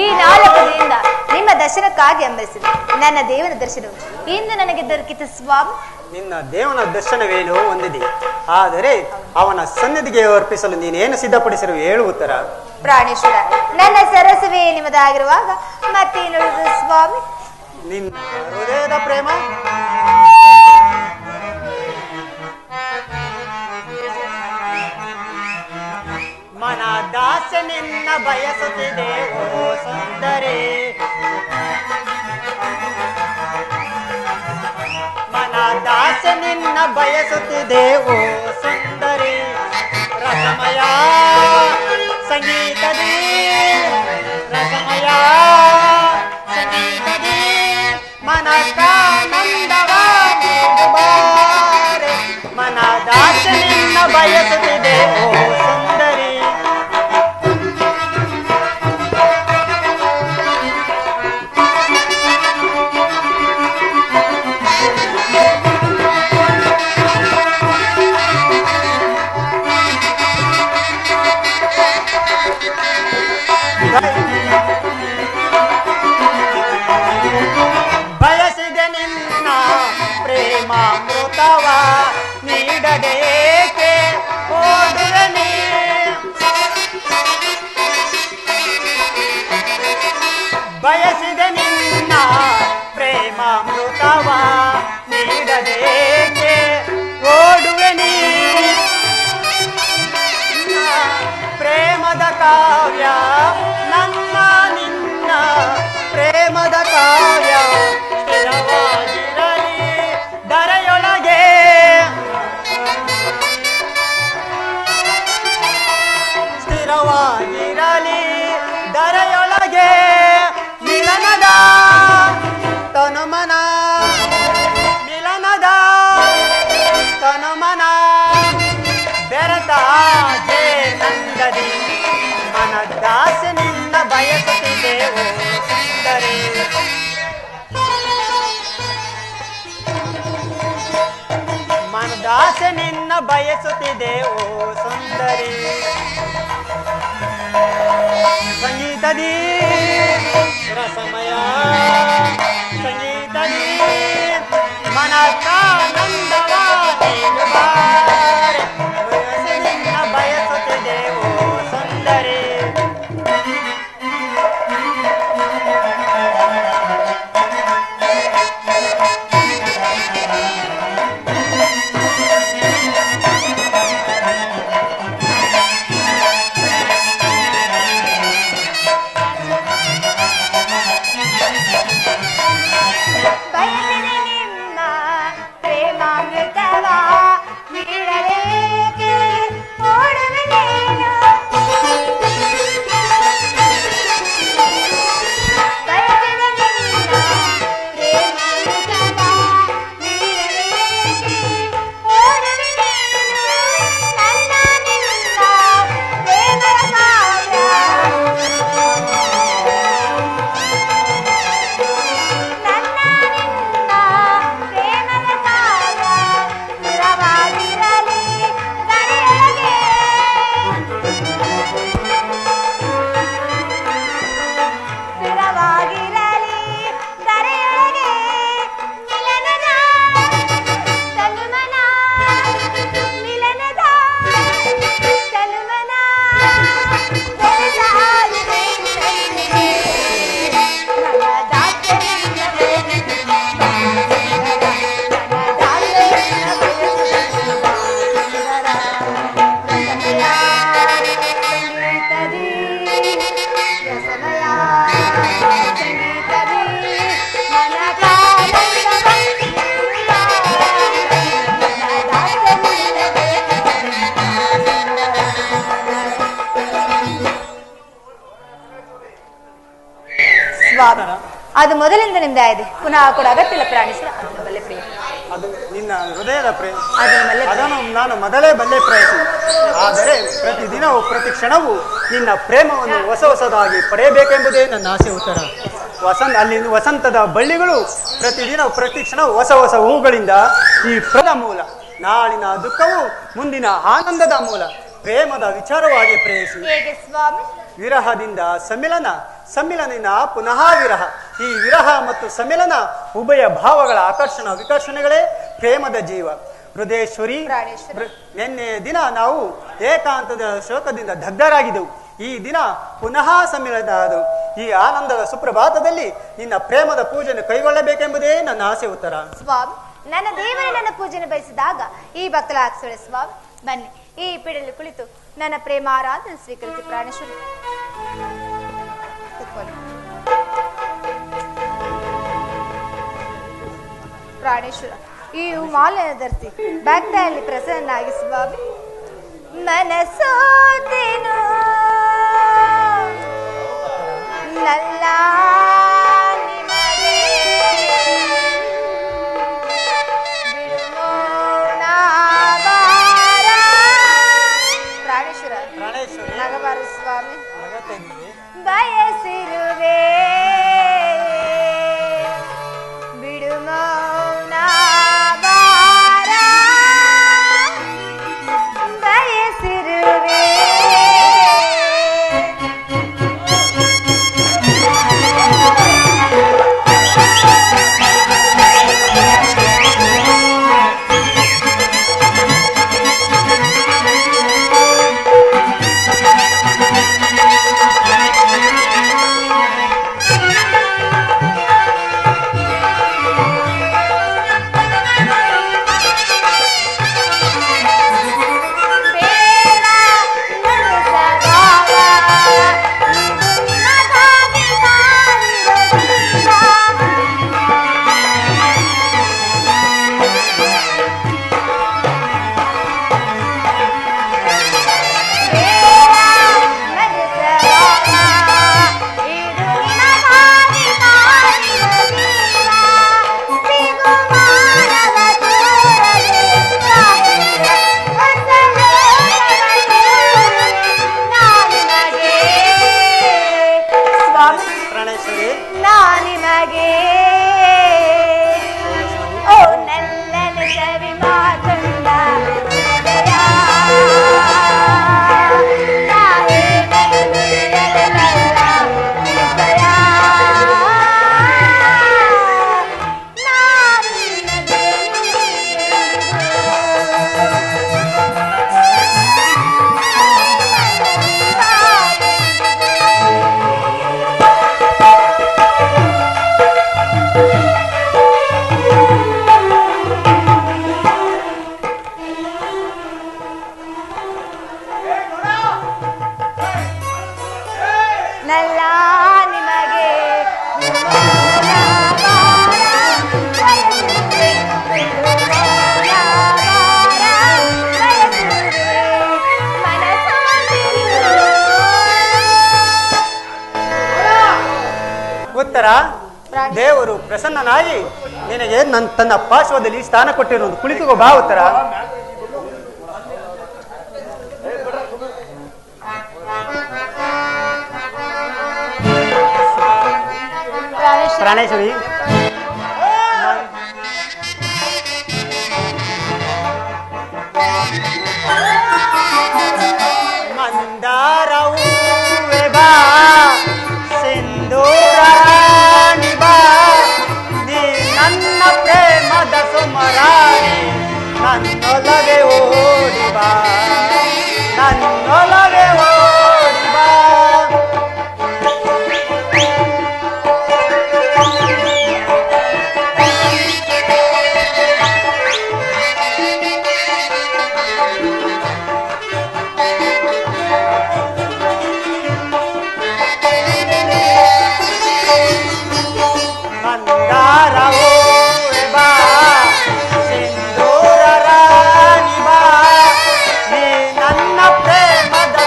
ಈ 4 ದಿನದಿಂದ ನಿಮ್ಮ ದರ್ಶನಕ್ಕಾಗಿ ಅಂಬರಿಸಿದೆ. ನನ್ನ ದೇವನ ದರ್ಶನವು ಇಂದು ನನಗೆ ದೊರಕಿತು ಸ್ವಾಮಿ. ನಿನ್ನ ದೇವನ ದರ್ಶನವೇನೋ ಹೊಂದಿದೆ, ಆದರೆ ಅವನ ಸನ್ನಿಧಿಗೆ ಅರ್ಪಿಸಲು ನೀನೇನು ಸಿದ್ಧಪಡಿಸಿರು ಹೇಳು ಉತ್ತರ. ಪ್ರಾಣೇಶ್ವರ, ನನ್ನ ಸರಸವೇ ನಿಮ್ಮದಾಗಿರುವಾಗ ಮತ್ತೇನು ಸ್ವಾಮಿ? ನಿನ್ನ ಹೃದಯದ ಪ್ರೇಮ ಮನ ದಾಸ ನಿನ್ನ ಬಯಸುತ್ತಿದೆ ಓ ಸುಂದರಿ, ಮನ ದಾಸ ನಿನ್ನ ಬಯಸುತ್ತಿದೆ ಓ ಸುಂದರಿ. ರಸಮಯ ಸಂಗೀತದಿ, ರಸಮಯ ಸಂಗೀತದಿ ಮನಕಾನಂದವಾಗಿ ಬಾರೆ. ಮನ ದಾಸ ನಿನ್ನ ಬಯಸುತ್ತಿದೆ ಓ ಸುಂದರಿ. ಬಯಸಿದೆ ನಿನ್ನ ಪ್ರೇಮಾಮೃತವ ನೀಡದೇಕೆ ಓಡುವೆ ನೀ. ಬಯಸಿದೆ ನಿನ್ನ ಪ್ರೇಮಾಮೃತವ ನೀಡದೇಕೆ ಓಡುವೆ ನೀ. ಪ್ರೇಮದ ಕಾವ್ಯ ನನ್ನ ನಿನ್ನ ಪ್ರೇಮದ ಕಾವ್ಯ ಸ್ಥಿರವಾಗಿರಲಿ ಧರೆಯೊಳಗೆ. ಸ್ಥಿರವಾಗಿರಲಿ ಧರೆಯೊಳಗೆ ಮಿಲನದ ತನುಮನ, ಮಿಲನದ ತನುಮನ ಬೆರೆತ ಜೇ ನಂದದಿ. ಮನದಾಸ ನಿನ್ನ ಬಯಸುತ್ತಿದೆ ಓ ಸುಂದರಿ. ಮನದಾಸ ನಿನ್ನ ಬಯಸುತ್ತಿದೆ ಓ ಸುಂದರಿ. ಸಂಗೀತದಿ ರಸಮಯ ಸಂಗೀತದಿ ಮನಕಾನಂದವ ನೀಡು ಬಾರೆ. ನಿನ್ನ ಬಯಸುತ್ತಿದೆ ಓ ಸುಂದರಿ. ಅದು ಮೊದಲಿಂದ ನಿಮ್ದೇ ಇದೆ, ಪುನಃ ಕೂಡ ಅಗತ್ಯವಿಲ್ಲ ಪ್ರಾಣೇಶ್ವರ. ಅದನ್ನು ಬಲ್ಲೆ ಪ್ರಿಯ, ಅದು ನಿನ್ನ ಹೃದಯದ ಪ್ರೇಮ, ಅದನ್ನು ಬಲ್ಲೆ ಪ್ರಿಯ. ಅದನ್ನು ನಾನು ಮೊದಲೇ ಬಲ್ಲೆ ಪ್ರಯತ್ನ. ಆದರೆ ಪ್ರತಿದಿನವೂ ಪ್ರತಿ ಕ್ಷಣವೂ ನಿನ್ನ ಪ್ರೇಮವನ್ನು ಹೊಸ ಹೊಸದಾಗಿ ಪಡೆಯಬೇಕೆಂಬುದೇ ನನ್ನ ಆಸೆ. ಉತ್ತರ ಅಲ್ಲಿ ವಸಂತದ ಬಳ್ಳಿಗಳು ಪ್ರತಿದಿನ ಪ್ರತಿ ಕ್ಷಣವೂ ಹೊಸ ಹೊಸ ಹೂಗಳಿಂದ ಈ ಪ್ರದ ಮೂಲ, ನಾಳಿನ ದುಃಖವು ಮುಂದಿನ ಆನಂದದ ಮೂಲ. ಪ್ರೇಮದ ವಿಚಾರವಾಗಿ ಪ್ರೇಯಸಿ. ಹೇಗೆ ಸ್ವಾಮಿ? ವಿರಹದಿಂದ ಸಮ್ಮಿಲನ, ಸಮ್ಮಿಲನಿಂದ ಪುನಃ ವಿರಹ. ಈ ವಿರಹ ಮತ್ತು ಸಮ್ಮಿಲನ ಉಭಯ ಭಾವಗಳ ಆಕರ್ಷಣ ವಿಕರ್ಷಣೆಗಳೇ ಪ್ರೇಮದ ಜೀವ. ಹೃದಯೇಶ್ವರಿ, ನಿನ್ನೆ ದಿನ ನಾವು ಏಕಾಂತದ ಶೋಕದಿಂದ ದಗ್ಧರಾಗಿದ್ದೆವು. ಈ ದಿನ ಪುನಃ ಸಮ್ಮಿಲನ ಆದವು. ಈ ಆನಂದದ ಸುಪ್ರಭಾತದಲ್ಲಿ ನಿನ್ನ ಪ್ರೇಮದ ಪೂಜೆಯನ್ನು ಕೈಗೊಳ್ಳಬೇಕೆಂಬುದೇ ನನ್ನ ಆಸೆ. ಉತ್ತರ ಸ್ವಾಮಿ, ನನ್ನ ದೇವರೇ ನನ್ನ ಪೂಜೆಯನ್ನು ಬಯಸಿದಾಗ ಈ ಭಕ್ತಲಾಗ್ಸೋಳೆ ಸ್ವಾಮಿ. ಬನ್ನಿ, ಈ ಪೀಡಲ್ಲಿ ಕುಳಿತು ನನ್ನ ಪ್ರೇಮ ಆರಾಧನೆ ಸ್ವೀಕರಿಸಿ ಪ್ರಾಣೇಶ್ವರಿ. ಪ್ರಾಣೇಶ್ವರ, ಈ ಮಾಲೆಯನ್ನು ಧರಿಸಿ ಭಕ್ತಿಯಲ್ಲಿ ಪ್ರಸನ್ನಾಗಿ ಸ್ವಾಮಿ. ಮನಸೋತೆನು ನಲ್ಲ ನಗಬಾರದು ಸ್ವಾಮಿ, ಬಯಸಿರುವೆ ಬಿಡು ಮೌನ ಬಾರ, ಬಯಸಿರುವೆ ಉತ್ತರ ದೇವರು ಪ್ರಸನ್ನನಾಗಿ ನಿನಗೆ ತನ್ನ ಪಾರ್ಶ್ವದಲ್ಲಿ ಸ್ಥಾನ ಕೊಟ್ಟಿರುವುದು. ಕುಳಿತುಕೋ ಬಾ. ಉತ್ತರ ಪ್ರಾಣೇಶ್ವರಿ, ಮಂದಾರವು ಬಾ, ಸಿಂಧೂರ ರಾಣಿ ಬಾ, ನೀ ನನ್ನ ಪ್ರೇಮದ ಸುಮರಾಣಿ, ನನ್ನೊಲವೇ ಓಡಿ ಬಾ, ನನ್ನೊಲವೇ ಓಡಿ ಬಾ. ಪ್ರೇಮದ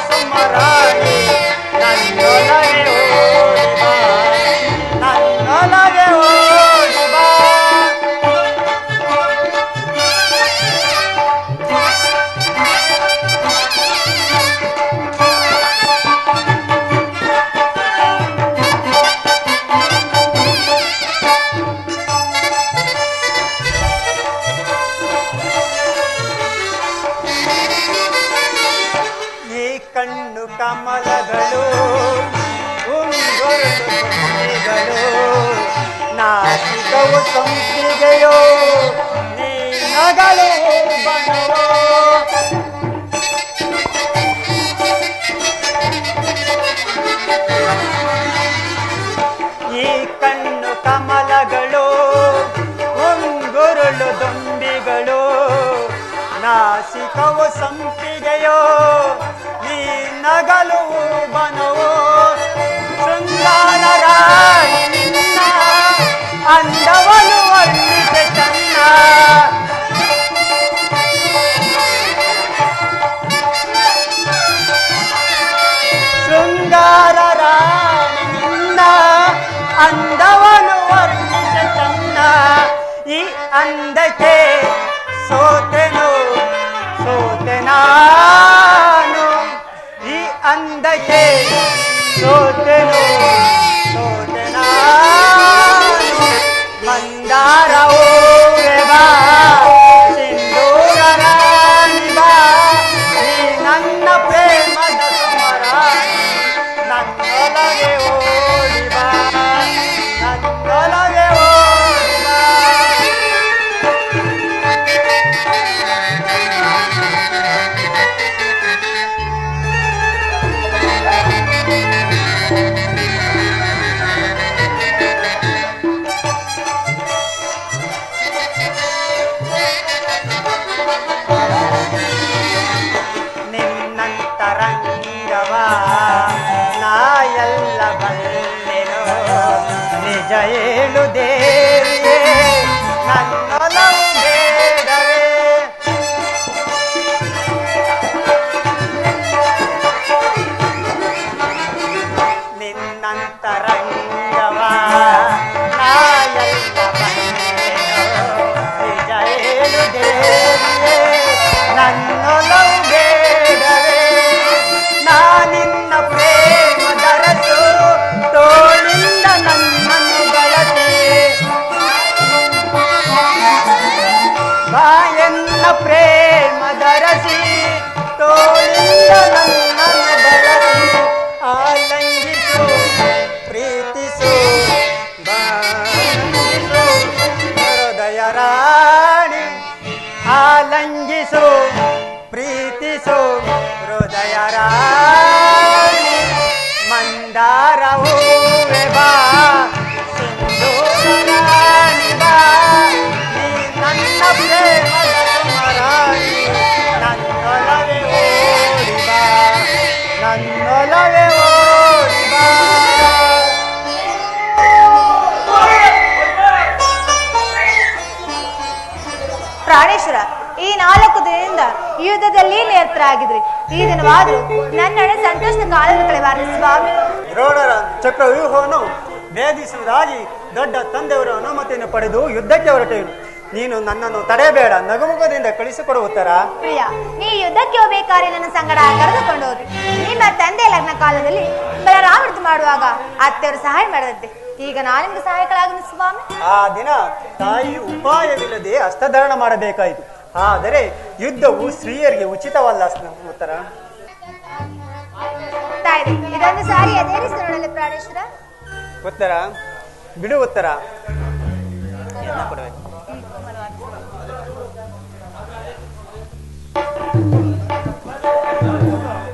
ಕಮಲಗಳು ಉಂಗುರಲು ಗೊಂಬೆಗಳು ನಾಸಿಕವು ಸಂಪಿಗೆಯೋ ನೀ ನಗಲು ಬನವೋ ಈ ಕಣ್ಣು ಕಮಲಗಳು ಉಂಗುರುಳು ದುಂಬಿಗಳು ನಾಸಿಕವು ಸಂಪಿಗೆಯೋ ನೀ ನಗಲು ಬನವೋ ಶೃಂಗಾರ ರಾಣಿ ನಿನ್ನ ಅಂದವನು ವರ್ಣಿಸೆ ಚನ್ನ ಶೃಂಗಾರ ರಾಣಿ ನಿನ್ನ ಅಂದವನು ವರ್ಣಿಸೆ ಚನ್ನ ಈ ಅಂದಕ್ಕೆ ಸೋತೆನು ನಾನು ಈ ಅಂದಕ್ಕೆ ಸೋತೆನು ನಾನು ಮಂದಾರವೋ ಬಾ ಸಿಂಧೂರ ರಾಣಿ ಬಾ ಈ ನನ್ನ ಪ್ರೇಮದ ಸಮರಾಣಿ ನನ್ನೊಳಗೆ ಓಡಿ ಬಾ ನನ್ನೊಳಗೆ ಓಡಿ ಬಾ ನಿನ್ನಂತರಂಗವ ನಾ ಎಲ್ಲ ಬಲ್ಲೆನು ನಿಜ ಹೇಳು ದೇವಿಯೇ ನನ್ನೊಲವು ಬೇಡವೇ ನಿನ್ನಂತರಂಗವ ನಾ ಎಲ್ಲ ಬಲ್ಲೆನು ನಿಜ ಹೇಳು ದೇವಿಯೇ ನನ್ನೊಲವು ಬೇಡವೇ ನಾನಿನ್ನ ಪ್ರೇಮ ದರಸು ತೋಳಿಂದ ನನ್ನನ್ನು ಬಳಸಿ ಬಾಯನ್ನ ಪ್ರೇಮ ದರಸಿ ತೋಳಿಂದ ನನ್ನನ್ನು ಬಳಸಿ ಆಲಂಗಿಸು ಪ್ರೀತಿಸು ಬಾಂಗಿಸು ಹೃದಯ ರಾಣಿ ಆಲಂಗಿಸು ಪ್ರೀತಿಸು ಹೃದಯ ರಾಣಿ ಮಂದಾರ ಹೂವೆ ಬಾ ಸಿಂಧೂರ ರಾಣಿ ಬಾ ನೀ ನನ್ನ ಪ್ರೇಮದ ಸುಮರಾಣಿ ನನ್ನೊಲವೆ ಓಡಿ ಬಾ ನನ್ನೊಲವೆ ಓಡಿ ಬಾ ಪ್ರಾಣೇಶ್ವರ, ಈ 4 ದಿನದಿಂದ ಯುದ್ಧದಲ್ಲಿ ನಿರತರಾಗಿದ್ರಿ. ಈ ದಿನವಾದರೂ ನನ್ನಡೆ ಸಂತೋಷದ ಕಾಲದ ಕಳೆವಾರ ಸ್ವಾಮಿ. ದ್ರೋಣರ ಚಕ್ರವ್ಯೂಹವನ್ನು ಭೇದಿಸುವುದಾಗಿ ದೊಡ್ಡ ತಂದೆಯವರ ಅನುಮತಿಯನ್ನು ಪಡೆದು ಯುದ್ಧಕ್ಕೆ ಹೊರಟೇನು. ನೀನು ನನ್ನನ್ನು ತಡೆಯಬೇಡ, ನಗುಮುಖದಿಂದ ಕಳಿಸಿಕೊಡು ಉತ್ತರ. ಪ್ರಿಯ, ನೀ ಯುದ್ಧಕ್ಕೆ ಹೋಗಬೇಕಾದ್ರೆ ನನ್ನ ಸಂಗಡ ಕರೆದುಕೊಂಡು ಹೋದ್ರಿ. ನಿಮ್ಮ ತಂದೆ ಲಗ್ನ ಕಾಲದಲ್ಲಿ ಬಲರಾಮೃತ ಮಾಡುವಾಗ ಅತ್ತೆಯವರು ಸಹಾಯ ಮಾಡದಂತೆ ಈಗ ನಾನು ನಿಮ್ಗೆ ಸಹಾಯಕಳಾಗನು ಸ್ವಾಮಿ. ಆ ದಿನ ತಾಯಿ ಉಪಾಯವಿಲ್ಲದೆ ಹಸ್ತಧಾರಣ ಮಾಡಬೇಕಾಯಿತು. ಆದರೆ ಯುದ್ಧವು ಸ್ತ್ರೀಯರಿಗೆ ಉಚಿತವಲ್ಲ ಉತ್ತರ. ತಾಯಿ, ಇದೊಂದು ಸಾರಿ ಅದೇರಿಸಿ ನೋಡಲ್ಲ ಪ್ರಾಣೇಶ್ವರ. ಉತ್ತರ ಬಿಡು ಉತ್ತರ.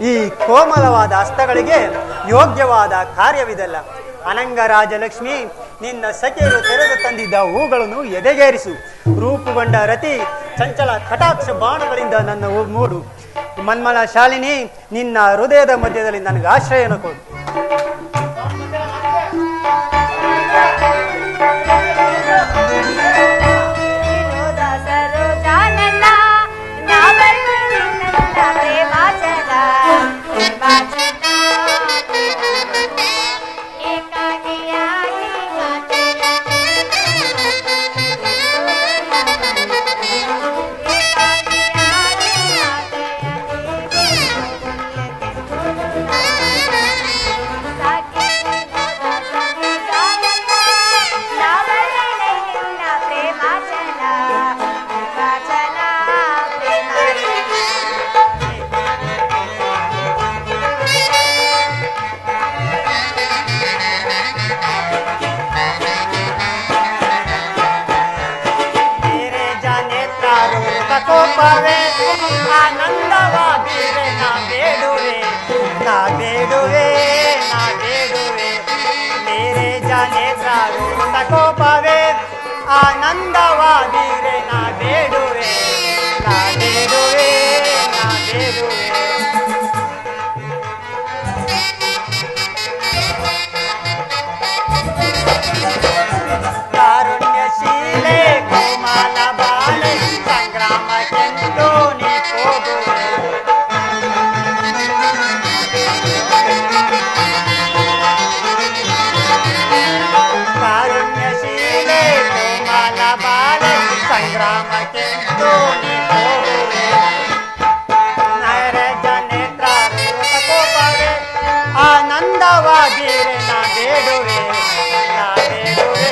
ಈ ಕೋಮಲವಾದ ಹಸ್ತಗಳಿಗೆ ಯೋಗ್ಯವಾದ ಕಾರ್ಯವಿದಲ್ಲ. ಅನಂಗರಾಜಲಕ್ಷ್ಮಿ, ನಿನ್ನ ಸಖಿಯರು ತೆರೆದು ತಂದಿದ್ದ ಹೂಗಳನ್ನು ಎದೆಗೇರಿಸು. ರೂಪುಗೊಂಡ ರತಿ ಚಂಚಲ ಕಟಾಕ್ಷ ಬಾಣಗಳಿಂದ ನನ್ನ ಮೂಡು. ಮನ್ಮಲ ಶಾಲಿನಿ, ನಿನ್ನ ಹೃದಯದ ಮಧ್ಯದಲ್ಲಿ ನನಗೆ ಆಶ್ರಯನ ಕೊಡು. ಕೋಪವೇ ಆನಂದವಾದಿರೆ ನಾ ಬೇಡುವೆ ನಾ ಬೇಡುವೆ ನಾ ಬೇಡುವೆ ಮೇರೆ ಜನೇತ್ರ ಕೋಪವೇ ಆನಂದವಾದಿರೆ ನಾ ಬೇಡುವೆ ನಾ ಬೇಡುವೆ ನಾ ಬೇಡುವೆ ಕಾರುಣ್ಯಶೀಲೆ ಕೋಮಲ ಬಾಲೆ ಸಂಗ್ರಾಮಕ್ಕೆಂದು ನೀ ಹೋಗುವೆ ಕಾರುಣ್ಯಶೀಲೆ ಕೋಮಲ ಬಾಲೆ ಸಂಗ್ರಾಮಕ್ಕೆಂದು ನೀ ಹೋಗುವೆ ನರ ಜನೇತ್ರ ಕೋಪವೇ ಆನಂದವಾದಿರೆ ನಾ ಬೇಡುವೆ ನಾ ಬೇಡುವೆ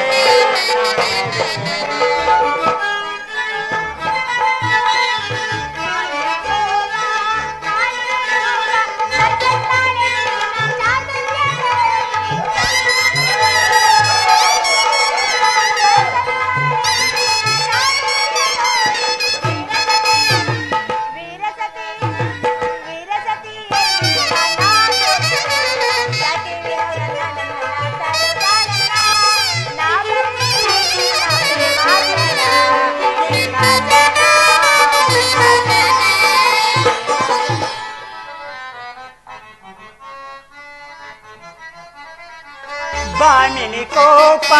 ಬಾಮಿನಿ ಕೋಪ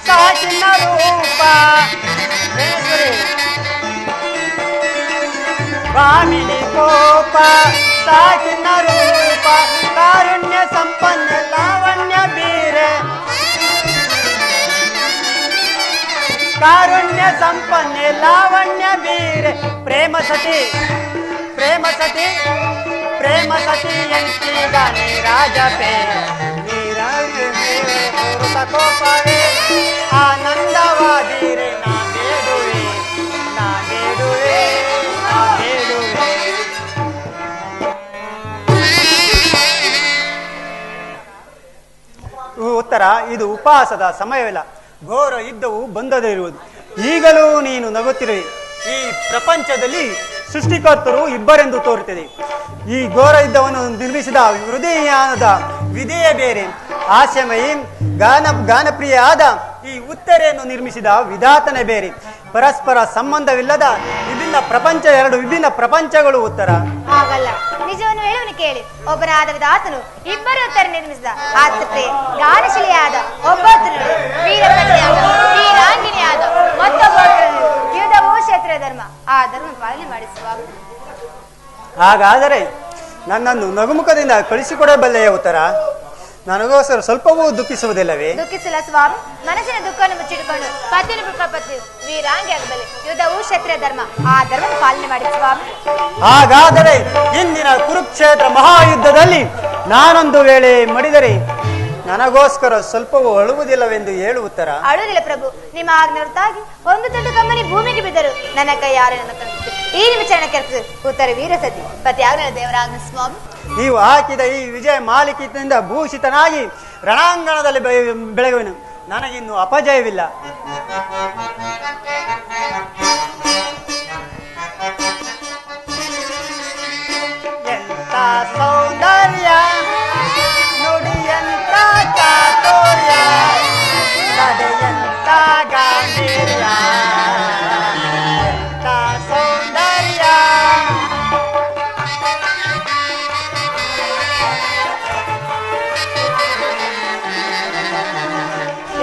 ಸಾಚಿನ ರೂಪ ಬಾಮಿನಿ ಕೋಪ ಸಾಚಿನ ರೂಪ ಕಾರುಣ್ಯ ಸಂಪನ್ನ ಲಾವಣ್ಯ ಬೀರೆ ಕಾರುಣ್ಯ ಸಂಪನ್ನ ಲಾವಣ್ಯ ಬೀರೆ ಪ್ರೇಮ ಸತಿ ಪ್ರೇಮ ಸತಿ ಪ್ರೇಮ ಸತಿ ಎಂತೀಗ ನೀರಾಜಪೇ ಕೋಪವೇ ಆನಂದವಾದಿರೆ ನಾ ಬೇಡುವೆ ನಾ ಬೇಡುವೆ ನಾ ಬೇಡುವೆ ಉತ್ತರ ಇದು ಉಪವಾಸದ ಸಮಯವಿಲ್ಲ ಘೋರ ಯುದ್ಧವು ಬಂದದಿರುವುದು ಈಗಲೂ ನೀನು ನಗುತ್ತಿರುವೆ ಈ ಪ್ರಪಂಚದಲ್ಲಿ ಸೃಷ್ಟಿಕರ್ತರು ಇಬ್ಬರೆಂದು ತೋರುತ್ತದೆ ಈ ಘೋರ ಯುದ್ಧವನ್ನು ನಿರ್ಮಿಸಿದ ಹೃದಯದ ವಿಧೇಯ ಬೇರೆ ಹಾಸ್ಯಮಯಿ ಗಾನಪ್ರಿಯ ಆದ ಈ ಉತ್ತರೆಯನ್ನು ನಿರ್ಮಿಸಿದ ವಿಧಾತನೆ ಬೇರೆ ಪರಸ್ಪರ ಸಂಬಂಧವಿಲ್ಲದ ಎರಡು ವಿಭಿನ್ನ ಪ್ರಪಂಚಗಳು ಉತ್ತರ ಹಾಗಲ್ಲ ನಿಜವನ್ನು ಹೇಳುವನು ಕೇಳಿ ಒಬ್ಬನಾದ ವಿಧಾತನು ಇಬ್ಬರು ಉತ್ತರ ನಿರ್ಮಿಸಿದ ಆತ್ಮಪ್ರಿಯ ಗಾನಶಿಲೆಯಾದ ಒಬ್ಬೊತ್ತರು ವೀರಪತಿಯಾದ ವೀರಾಂಗಿಣಿಯಾದ ಮತ್ತೊಬ್ಬೊತ್ತರು ಯುದ್ಧವೂ ಕ್ಷೇತ್ರ ಧರ್ಮ ಆ ಧರ್ಮ ಪಾಲನೆ ಮಾಡಿಸುವ ಹಾಗಾದರೆ ನನ್ನನ್ನು ನಗುಮುಖದಿಂದ ಕಳಿಸಿಕೊಡಬಲ್ಲೆಯ ಉತ್ತರ ನನಗೋಸ್ಕರ ಸ್ವಲ್ಪವೂ ದುಃಖಿಸುವುದಿಲ್ಲವೇ ದುಃಖಿಸಿಲ್ಲ ಸ್ವಾಮಿ ಮನಸ್ಸಿನ ದುಃಖವನ್ನು ಮುಚ್ಚಿಟ್ಟುಕೊಂಡು ಪತಿ ವೀರಾಂಗಿ ಆಗಬಲ್ಲೆ ಯುದ್ಧವೂ ಕ್ಷೇತ್ರ ಧರ್ಮ ಆ ಧರ್ಮ ಪಾಲನೆ ಮಾಡಿ ಸ್ವಾಮಿ ಹಾಗಾದರೆ ಇಂದಿನ ಕುರುಕ್ಷೇತ್ರ ಮಹಾಯುದ್ಧದಲ್ಲಿ ನಾನೊಂದು ವೇಳೆ ಮಡಿದರೆ ನನಗೋಸ್ಕರ ಸ್ವಲ್ಪವೂ ಅಳುವುದಿಲ್ಲವೆಂದು ಹೇಳು ಉತ್ತರ ಅಳುವುದಿಲ್ಲ ಪ್ರಭು ನಿಮ್ಮ ಆಜ್ಞೆ ಹೊರತಾಗಿ ಒಂದು ದೊಡ್ಡ ಕಮ್ಮನಿ ಭೂಮಿಗೆ ಬಿದ್ದರು ನನ್ನ ಕೈ ಯಾರು ನನ್ನ ತಂದೆ ಈ ವಿಚಾರಣೆ ಕೆಲಸ ಉತ್ತರ ವೀರಸತಿ ಪತಿ ಆಗಲಿಲ್ಲ ದೇವರಾಜ್ಞೆ ಸ್ವಾಮಿ ನೀವು ಹಾಕಿದ ಈ ವಿಜಯ ಮಾಲಿಕೆಯಿಂದ ಭೂಷಿತನಾಗಿ ರಣಾಂಗಣದಲ್ಲಿ ಬೆಳಗುವೆನು ನನಗಿನ್ನು ಅಪಜಯವಿಲ್ಲ ಎಂತ ಸೌಂದರ್ಯ ನುಡಿಯಂತ ಚಾತುರ್ಯ ನಡೆಯಂತ ಗಾಂಭೀರ್ಯ ಎಂತ ಸೌಂದರ್ಯ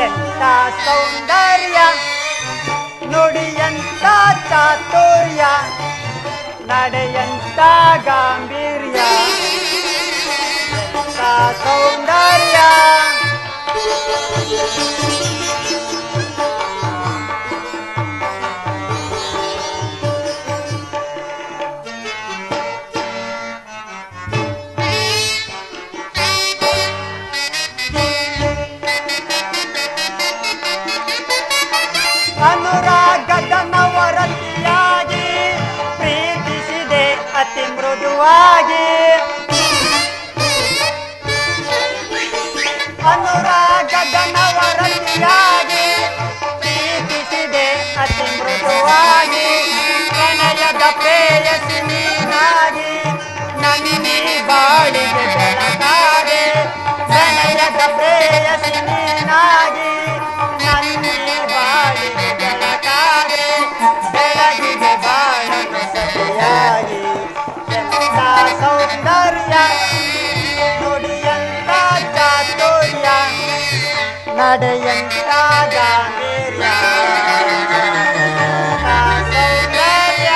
ಎಂತ ಸೌಂದರ್ಯ ನುಡಿಯಂತ ಚಾತುರ್ಯ ನಡೆಯಂತ ಗಾಂಭೀರ್ಯ ಎಂತ ಸೌಂದರ್ಯ ಅನುರಾಗದ ನವರತಿಯಾಗಿ ಪ್ರೀತಿಸಿದೆ ಅತಿ ಮೃದುವಾಗಿ ಅನುರಾಗದ ನವರತಿಯಾಗಿ ಪ್ರೀತಿಸಿದೆ ಅತಿ ಮೃದುವಾಗಿ ಪ್ರಣಯ ಪ್ರೇಯಸಿ ನೀನಾಗಿ ನನ್ನಿ ಬಾಳಿಗೆ ಬೆಳಕಾದೆ ಪ್ರಣಯದ ಪ್ರೇಯಸಿ ನೀನಾಗಿ ನನ್ನಿ ಬಾಳಿಗೆ ಬೆಳಕಾದೆ ಬೆಳಗಿಗೆ ಬಾಳನು ಸತಿಯಾಗಿ ಎಂತ ಸೌಂದರ್ಯ ನುಡಿಯಂತ ಚಾತುರ್ಯ ನಡೆಯಂತ ಗಾಂಭೀರ್ಯ ಸೌಂದರ್ಯ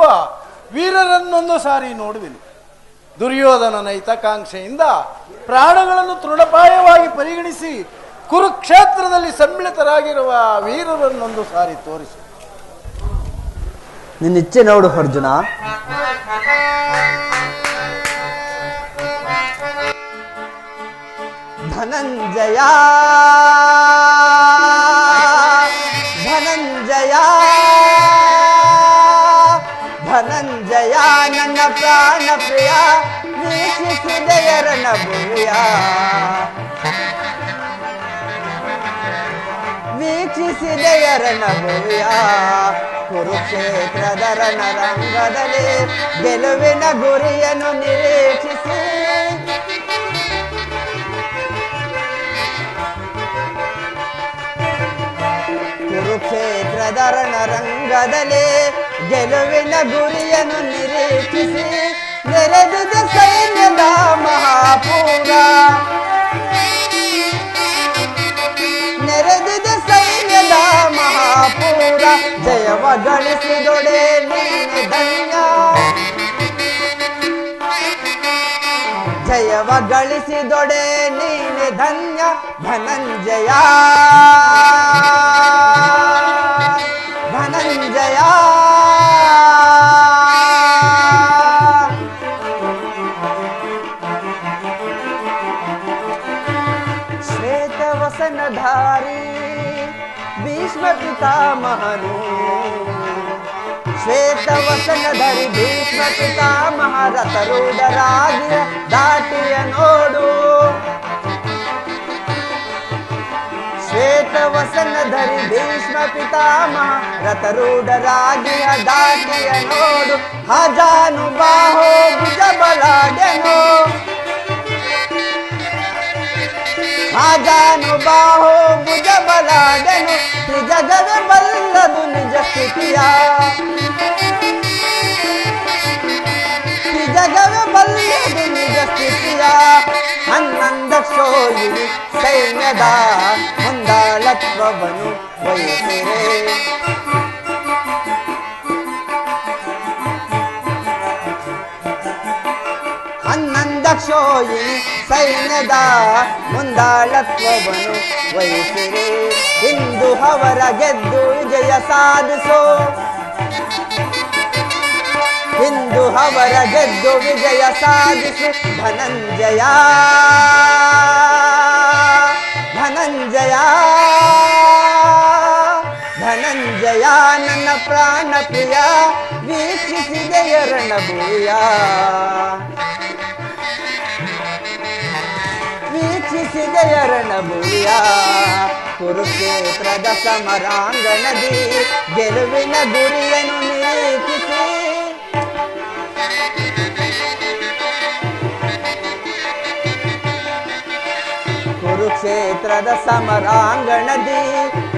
ಸಾಗಿರುವ ವೀರರನ್ನೊಂದು ಸಾರಿ ನೋಡುವೆನು. ದುರ್ಯೋಧನನ ಹಿತಕಾಂಕ್ಷೆಯಿಂದ ಪ್ರಾಣಗಳನ್ನು ತೃಣಪಾಯವಾಗಿ ಪರಿಗಣಿಸಿ ಕುರುಕ್ಷೇತ್ರದಲ್ಲಿ ಸಮ್ಮಿಳಿತರಾಗಿರುವ ವೀರರನ್ನೊಂದು ಸಾರಿ ತೋರಿಸು. ನಿನ್ನಿಚ್ಛೆ ನೋಡು ಅರ್ಜುನ. ಧನಂಜಯ ಧನಂಜಯ ಧನಂಜಯ ನನ್ನ ಪ್ರಾಣ ಪ್ರಿಯ, ವೀಕ್ಷಿಸಿದೆಯರನ ಭುವಿಯ, ವೀಕ್ಷಿಸಿದೆಯರನ ಭುವಿಯ. ಕುರುಕ್ಷೇತ್ರದ ರಣರಂಗದಲ್ಲಿ ಗೆಲುವಿನ ಗುರಿಯನ್ನು ನಿರೀಕ್ಷಿಸಿ ಕುರುಕ್ಷೇತ್ರದ ರಣರಂಗದಲ್ಲಿ ಗೆಲುವಿನ ಗುರಿಯನ್ನು ನಿರೀಕ್ಷಿಸಿ ನೆರೆದಿದ ಸೈನ್ಯದ ಮಹಾಪೂರ, ನೆರೆದಿದ ಸೈನ್ಯದ ಮಹಾಪೂರ. ಜಯವ ಗಳಿಸಿದೊಡೆ ನೀನೆ ಧನ್ಯ, ಜಯವ ಗಳಿಸಿದೊಡೆ ನೀನೆ ಧನ್ಯ. ಧನಂಜಯ ಧನಂಜಯ ಶ್ವೇತವಸನಧಾರಿ ಭೀಷ್ಮ ಪಿತಾಮಹನು, ಶ್ವೇತವಸನಧರಿ ಭೀಷ್ಮ ಪಿತಾಮಹ ರಥರೂಢರಾಗಿ ದಾಟಿಯ ನೋಡು. ಶ್ವೇತವಸನಧರಿ ಭೀಷ್ಮ ಪಿತಾಮಹ ರಥರೂಢರಾಗಿಯ ದಾಟಿಯ ನೋಡು. ಹಜಾನುಬಾಹೋ ಭುಜಬಲಾಡೆನು, ಹಾಜಾನುಬಾಹೋ ಭುಜಬಲಾಡೆನು. ತ್ರಿಜಗವೇ ಬಲ್ಲದು ನಿಜ ಸ್ಥಿತಿಯ, ತ್ರಿಜಗವೇ ಬಲ್ಲದು ನಿಜ ಸ್ಥಿತಿಯ. ಹನ್ನೊಂದಕ್ಷೋಹಿಣಿ ಸೈನ್ಯದ ಮುಂದಾಳತ್ವವನ್ನು ವಹಿಸಿರೆ, ಹನ್ನೊಂದಕ್ಷೋಹಿಣಿ ಸೈನ್ಯದ ಮುಂದಾಳತ್ವವನ್ನು ವಹಿಸಿರಿ. ಇಂದು ಅವರ ಗೆದ್ದು ವಿಜಯ ಸಾಧಿಸೋ, ಇಂದು ಅವರ ಗೆದ್ದು ವಿಜಯ ಸಾಧಿಸು. ಧನಂಜಯ ಧನಂಜಯ ಧನಂಜಯ ನನ್ನ ಪ್ರಾಣ ಪ್ರಿಯ, ವೀಕ್ಷಿಸಿದೆಯ ರಣಭೂಯ, ವೀಕ್ಷಿಸಿದೆಯ ರಣಭೂಯ. ಕುರುಕ್ಷೇತ್ರದ ಸಮರಾಂಗಣದಿ ಗೆಲುವಿನ ಗುರಿಯನ್ನು ನಿರೀಕ್ಷಿಸಿ ಕುರುಕ್ಷೇತ್ರದ ಸಮರಾಂಗಣದಿ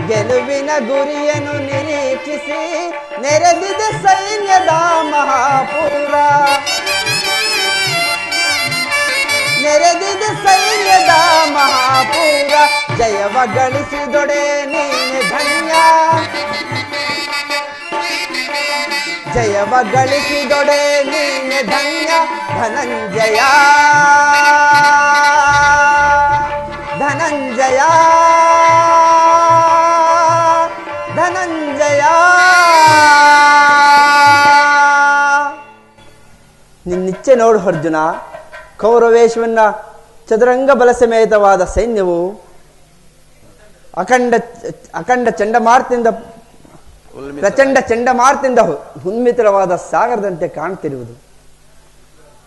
ಗೆಲುವಿನ ಗುರಿಯನ್ನು ನಿರೀಕ್ಷಿಸಿ ನೆರೆದಿದ ಸೈನ್ಯದ ಮಹಾಪೂರ, ನೆರೆದಿದ ಸೈನ್ಯದ ಮಹಾಪೂರ. ಜಯವ ಗಳಿಸಿದೊಡೆ ನೀನೆ ಧನ್ಯ, ಜಯವ ಗಳಿಸಿದೊಡೆ ನೀನೆ ಧನ್ಯ. ಧನಂಜಯ ಧನಂಜಯ ಧನಂಜಯ. ನಿನ್ನಿಚ್ಛೆ ನೋಡು ಅರ್ಜುನ. ಕೌರವೇಶ್ವರನ ಚದುರಂಗ ಬಲ ಸಮೇತವಾದ ಸೈನ್ಯವು ಅಖಂಡ ಚಂಡಮಾರುತದಿಂದ ಪ್ರಚಂಡ ಚಂಡಮಾರುತದಿಂದ ಹುನ್ಮಿತವಾದ ಸಾಗರದಂತೆ ಕಾಣುತ್ತಿರುವುದು.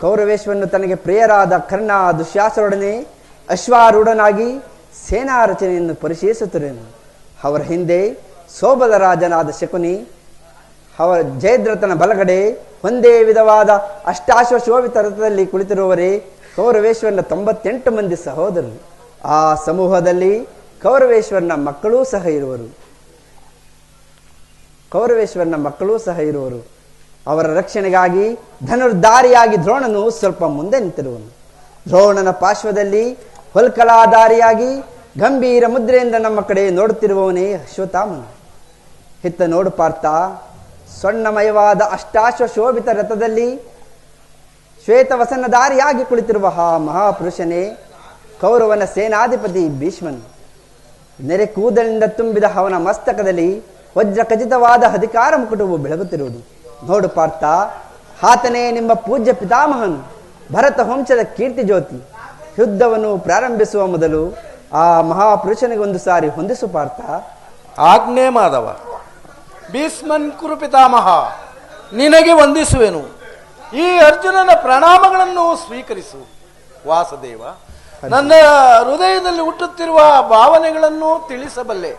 ಕೌರವೇಶ್ವರನು ತನಗೆ ಪ್ರಿಯರಾದ ಕರ್ಣ ದುಶ್ಯಾಸರೊಡನೆ ಅಶ್ವಾರೂಢನಾಗಿ ಸೇನಾ ರಚನೆಯನ್ನು ಪರಿಶೀಲಿಸುತ್ತಿರುವನು. ಅವರ ಹಿಂದೆ ಸೋಬಲ ರಾಜನಾದ ಶಕುನಿ, ಅವರ ಜಯದ್ರಥನ ಬಲಗಡೆ ಒಂದೇ ವಿಧವಾದ ಅಷ್ಟಾಶ್ವಶೋಭಿತ ರಥದಲ್ಲಿ ಕುಳಿತಿರುವವರೇ ಕೌರವೇಶ್ವರನ 98 ಮಂದಿ ಸಹೋದರರು. ಆ ಸಮೂಹದಲ್ಲಿ ಕೌರವೇಶ್ವರನ ಮಕ್ಕಳೂ ಸಹ ಇರುವರು. ಕೌರವೇಶ್ವರನ ಮಕ್ಕಳೂ ಸಹ ಇರುವರು. ಅವರ ರಕ್ಷಣೆಗಾಗಿ ಧನುರ್ಧಾರಿಯಾಗಿ ದ್ರೋಣನು ಸ್ವಲ್ಪ ಮುಂದೆ ನಿಂತಿರುವನು. ದ್ರೋಣನ ಪಾರ್ಶ್ವದಲ್ಲಿ ಹೊಲ್ಕಲಾಧಾರಿಯಾಗಿ ಗಂಭೀರ ಮುದ್ರೆಯಿಂದ ನಮ್ಮ ಕಡೆ ನೋಡುತ್ತಿರುವವನೇ ಅಶ್ವತ್ಥಾಮನು. ಹಿತ್ತ ನೋಡು ಪಾರ್ಥ, ಸ್ವರ್ಣಮಯವಾದ ಅಷ್ಟಾಶ್ವಶೋಭಿತ ರಥದಲ್ಲಿ ಶ್ವೇತವಸನಧಾರಿಯಾಗಿ ಕುಳಿತಿರುವ ಆ ಮಹಾಪುರುಷನೇ ಕೌರವನ ಸೇನಾಧಿಪತಿ ಭೀಷ್ಮನು. ನೆರೆ ಕೂದಲಿನಿಂದ ತುಂಬಿದ ಅವನ ಮಸ್ತಕದಲ್ಲಿ ವಜ್ರ ಖಚಿತವಾದ ಅಧಿಕಾರ ಮುಕುಟವು ಬೆಳಗುತ್ತಿರುವುದು. ನೋಡು ಪಾರ್ಥ, ಆತನೇ ನಿಮ್ಮ ಪೂಜ್ಯ ಪಿತಾಮಹನು, ಭರತ ವಂಶದ ಕೀರ್ತಿ ಜ್ಯೋತಿ. ಯುದ್ಧವನ್ನು ಪ್ರಾರಂಭಿಸುವ ಮೊದಲು ಆ ಮಹಾಪುರುಷನಿಗೊಂದು ಸಾರಿ ಹೊಂದಿಸು ಪಾರ್ಥ. ಆಜ್ಞೆ ಮಾಧವ. ಭೀಷ್ಮನ್ ಕುರುಪಿತಾಮಹ, ನಿನಗೆ ವಂದಿಸುವೆನು. ಈ ಅರ್ಜುನನ ಪ್ರಣಾಮಗಳನ್ನು ಸ್ವೀಕರಿಸು. ವಾಸುದೇವ, ನನ್ನ ಹೃದಯದಲ್ಲಿ ಹುಟ್ಟುತ್ತಿರುವ ಭಾವನೆಗಳನ್ನು ತಿಳಿಸಬಲ್ಲೆ.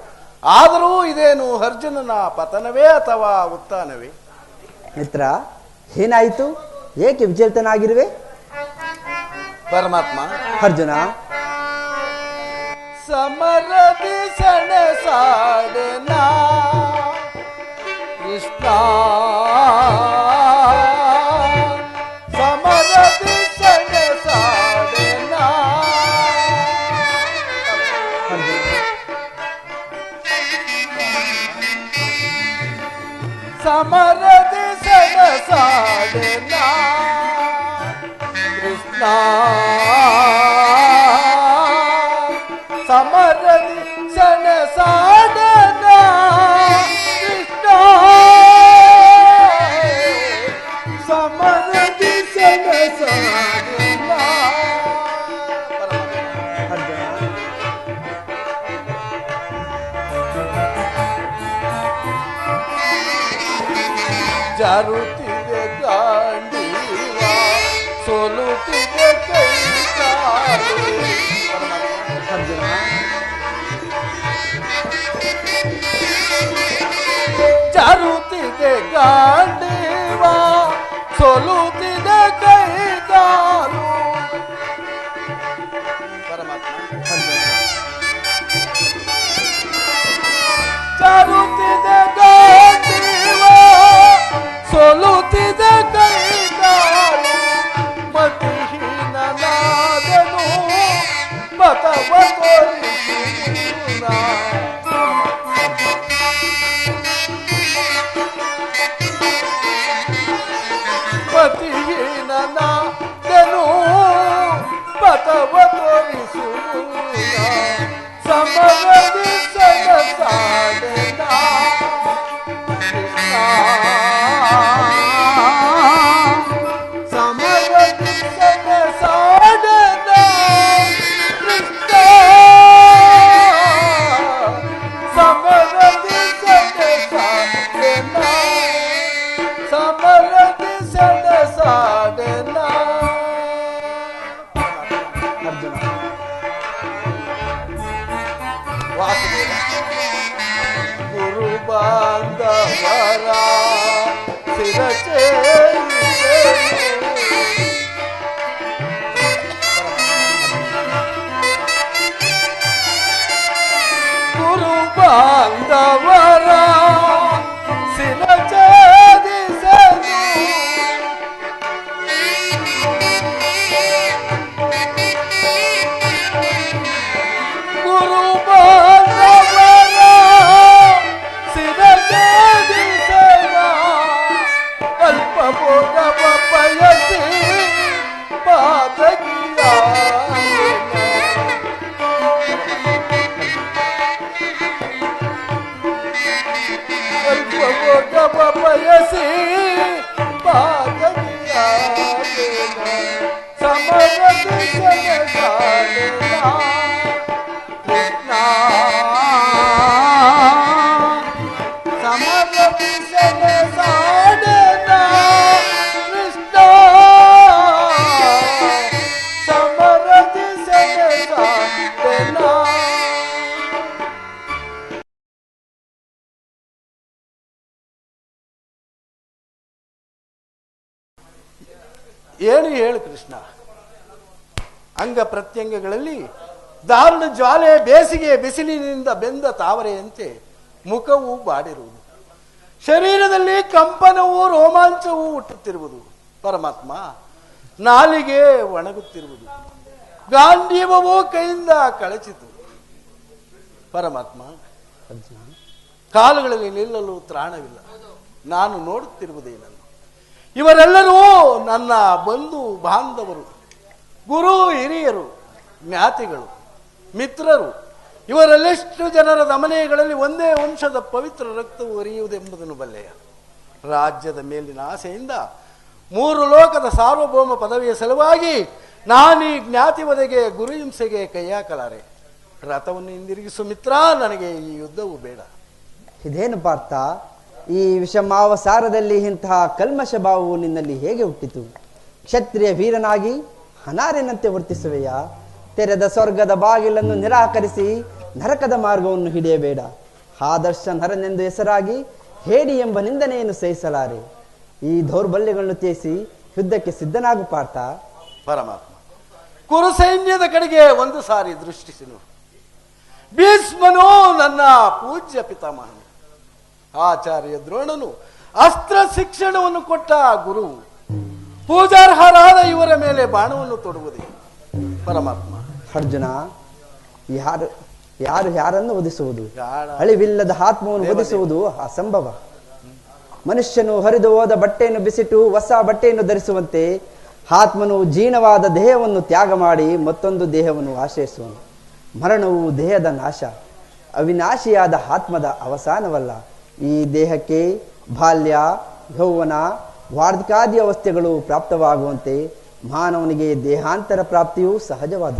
ಆದರೂ ಇದೇನು ಅರ್ಜುನನ ಪತನವೇ ಅಥವಾ ಉತ್ಥಾನವೇ? ಮಿತ್ರ, ಏನಾಯಿತು? ಏಕೆ ವಿಚಲಿತನಾಗಿರುವೆ? ಪರಮಾತ್ಮ, ಅರ್ಜುನ, ಸಮರದಿ ಸೆಣಸಾಡೆನಾ ಕೃಷ್ಣ, ಸಮರದಿ ಸೆಣಸಾಡೆನಾ. ಸಮರದಿ ಸೆಣಸಾಡೆನಾ ಕೃಷ್ಣ, ಸಮರದಿ ಸೆಣಸಾಡನ ಕೃಷ್ಣ, ಸಮರದಿ ಸೆಣಸಾಡನ. ಜಾರುತ್ತಿದೆ ಗಾಂಡೀವ, ಸೋಲುತ್ತಿದೆ ಕೈ ಕಾಲು. ಜಾರುತ್ತಿದೆ ಗಾಂಡೀವ, ಸೋಲುತ್ತಿದೆ ಕೈ ಕಾಲು. ಪರಮಾತ್ಮ, ಜಾರುತ್ತಿದೆ ಗಾಂಡೀವ, ಸೋಲುತ್ತಿದೆ ಕೈ ಕಾಲು. ಮತಿಹೀನನಾದನು ಮತವ ತೋರಿಸುವುದ. ಮತಿಹೀನನಾದನು ಮತವ ತೋರಿಸುವುದ. ಸಮರದಿ ಸೆಣಸಾಡೆನ ಕೃಷ್ಣ, ಸಮರದಿ ಸೆಣಸಾಡೆನ ಕೃಷ್ಣ, ಸಮರದಿ ಸೆಣಸಾಡೆನ, ಸಮರದಿ ಸೆಣಸಾಡೆನ. ಅರ್ಜುನ, ವಾಸುದೇವ, ಗುರು ಬಾಂಧವರ ಶಿರಚೇರಿಸೆ, ಗುರು ಬಾಂಧವರ ಶಿರಚೇರಿಸೆನು. ಗುರು ಬಾಂಧವರ ಶಿರಚೇರಿಸೆನ, ಅಲ್ಪ ಭೋಗವ ಬಯಸಿ ಪಾತಕಿಯಾದೆನ. ಅಲ್ಪ ಭೋಗವ ಬಯಸಿ ಪಾತಕಿಯಾದೆನ. ಸಮರದಿ ಸೆಣಸಾಡೆನ ಕೃಷ್ಣ, ಸಮರದಿ ಸೆಣಸಾಡೆನ ಕೃಷ್ಣ, ಸಮರದಿ ಸೆಣಸಾಡೆನ. ಏನು ಹೇಳು ಕೃಷ್ಣ, ಅಂಗ ಪ್ರತ್ಯಂಗಗಳಲ್ಲಿ ದಾರುಣ ಜ್ವಾಲೆ, ಬೇಸಿಗೆ ಬಿಸಿಲಿನಿಂದ ಬೆಂದ ತಾವರೆಯಂತೆ ಮುಖವು ಬಾಡಿರುವುದು, ಶರೀರದಲ್ಲಿ ಕಂಪನವೂ ರೋಮಾಂಚವೂ ಹುಟ್ಟುತ್ತಿರುವುದು. ಪರಮಾತ್ಮ, ನಾಲಿಗೆ ಒಣಗುತ್ತಿರುವುದು, ಗಾಂಡೀವವು ಕೈಯಿಂದ ಕಳಚಿತು. ಪರಮಾತ್ಮ, ಕಾಲುಗಳಲ್ಲಿ ನಿಲ್ಲಲು ತ್ರಾಣವಿಲ್ಲ, ನಾನು ನೋಡುತ್ತಿರುವುದೇನನ್ನು? ಇವರೆಲ್ಲರೂ ನನ್ನ ಬಂಧು ಬಾಂಧವರು, ಗುರು ಹಿರಿಯರು, ಜ್ಞಾತಿಗಳು, ಮಿತ್ರರು. ಇವರೆಲ್ಲೆಷ್ಟು ಜನರ ದಮನೆಗಳಲ್ಲಿ ಒಂದೇ ವಂಶದ ಪವಿತ್ರ ರಕ್ತವು ಹರಿಯುವುದೆಂಬುದನ್ನು ಬಲ್ಲೆಯ. ರಾಜ್ಯದ ಮೇಲಿನ ಆಸೆಯಿಂದ 3 ಲೋಕದ ಸಾರ್ವಭೌಮ ಪದವಿಯ ಸಲುವಾಗಿ ನಾನೀ ಜ್ಞಾತಿ ವಧೆಗೆ ಗುರುಹಿಂಸೆಗೆ ಕೈಯಾಕಲಾರೆ. ರಥವನ್ನು ಹಿಂದಿರುಗಿಸು ಮಿತ್ರ, ನನಗೆ ಈ ಯುದ್ಧವು ಬೇಡ. ಇದೇನು ಪಾರ್ಥ, ಈ ವಿಷಮಾವಸಾರದಲ್ಲಿ ಇಂತಹ ಕಲ್ಮಶ ಭಾವವು ನಿನ್ನಲ್ಲಿ ಹೇಗೆ ಹುಟ್ಟಿತು? ಕ್ಷತ್ರಿಯ ವೀರನಾಗಿ ಅನಾರ್ಯನಂತೆ ವರ್ತಿಸುವೆಯಾ? ತೆರೆದ ಸ್ವರ್ಗದ ಬಾಗಿಲನ್ನು ನಿರಾಕರಿಸಿ ನರಕದ ಮಾರ್ಗವನ್ನು ಹಿಡಿಯಬೇಡ. ಆದರ್ಶ ನರನೆಂದು ಹೆಸರಾಗಿ ಹೇಡಿ ಎಂಬ ನಿಂದನೆಯನ್ನು ಸಹಿಸಲಾರೆ. ಈ ದೌರ್ಬಲ್ಯಗಳನ್ನು ತ್ಯಜಿಸಿ ಯುದ್ಧಕ್ಕೆ ಸಿದ್ಧನಾಗು ಪಾರ್ಥ. ಪರಮಾತ್ಮ, ಕುರು ಸೈನ್ಯದ ಕಡೆಗೆ ಒಂದು ಸಾರಿ ದೃಷ್ಟಿಸಿನು. ಭೀಷ್ಮನು ನನ್ನ ಪೂಜ್ಯ ಪಿತಾಮಹನು, ಆಚಾರ್ಯ ದ್ರೋಣನು ಅಸ್ತ್ರ ಶಿಕ್ಷಣವನ್ನು ಕೊಟ್ಟ ಗುರು, ಪೂಜಾರ್ಹರಾದ ಇವರ ಮೇಲೆ ಬಾಣವನ್ನು ತೊಡುವುದೇ ಪರಮಾತ್ಮ. ಅರ್ಜುನ, ಯಾರು ಯಾರನ್ನು ವಧಿಸುವುದು? ಅಳಿವಿಲ್ಲದ ಆತ್ಮವನ್ನು ವಧಿಸುವುದು ಅಸಂಭವ. ಮನುಷ್ಯನು ಹರಿದು ಹೋದ ಬಟ್ಟೆಯನ್ನು ಬಿಸಿಟ್ಟು ಹೊಸ ಬಟ್ಟೆಯನ್ನು ಧರಿಸುವಂತೆ ಆತ್ಮನು ಜೀರ್ಣವಾದ ದೇಹವನ್ನು ತ್ಯಾಗ ಮಾಡಿ ಮತ್ತೊಂದು ದೇಹವನ್ನು ಆಶ್ರಯಿಸುವನು. ಮರಣವು ದೇಹದ ನಾಶ, ಅವಿನಾಶಿಯಾದ ಆತ್ಮದ ಅವಸಾನವಲ್ಲ. ಈ ದೇಹಕ್ಕೆ ಬಾಲ್ಯ, ಯೌವನ, ವಾರ್ಧಿಕಾದಿ ಅವಸ್ಥೆಗಳು ಪ್ರಾಪ್ತವಾಗುವಂತೆ ಮಾನವನಿಗೆ ದೇಹಾಂತರ ಪ್ರಾಪ್ತಿಯು ಸಹಜವಾದ.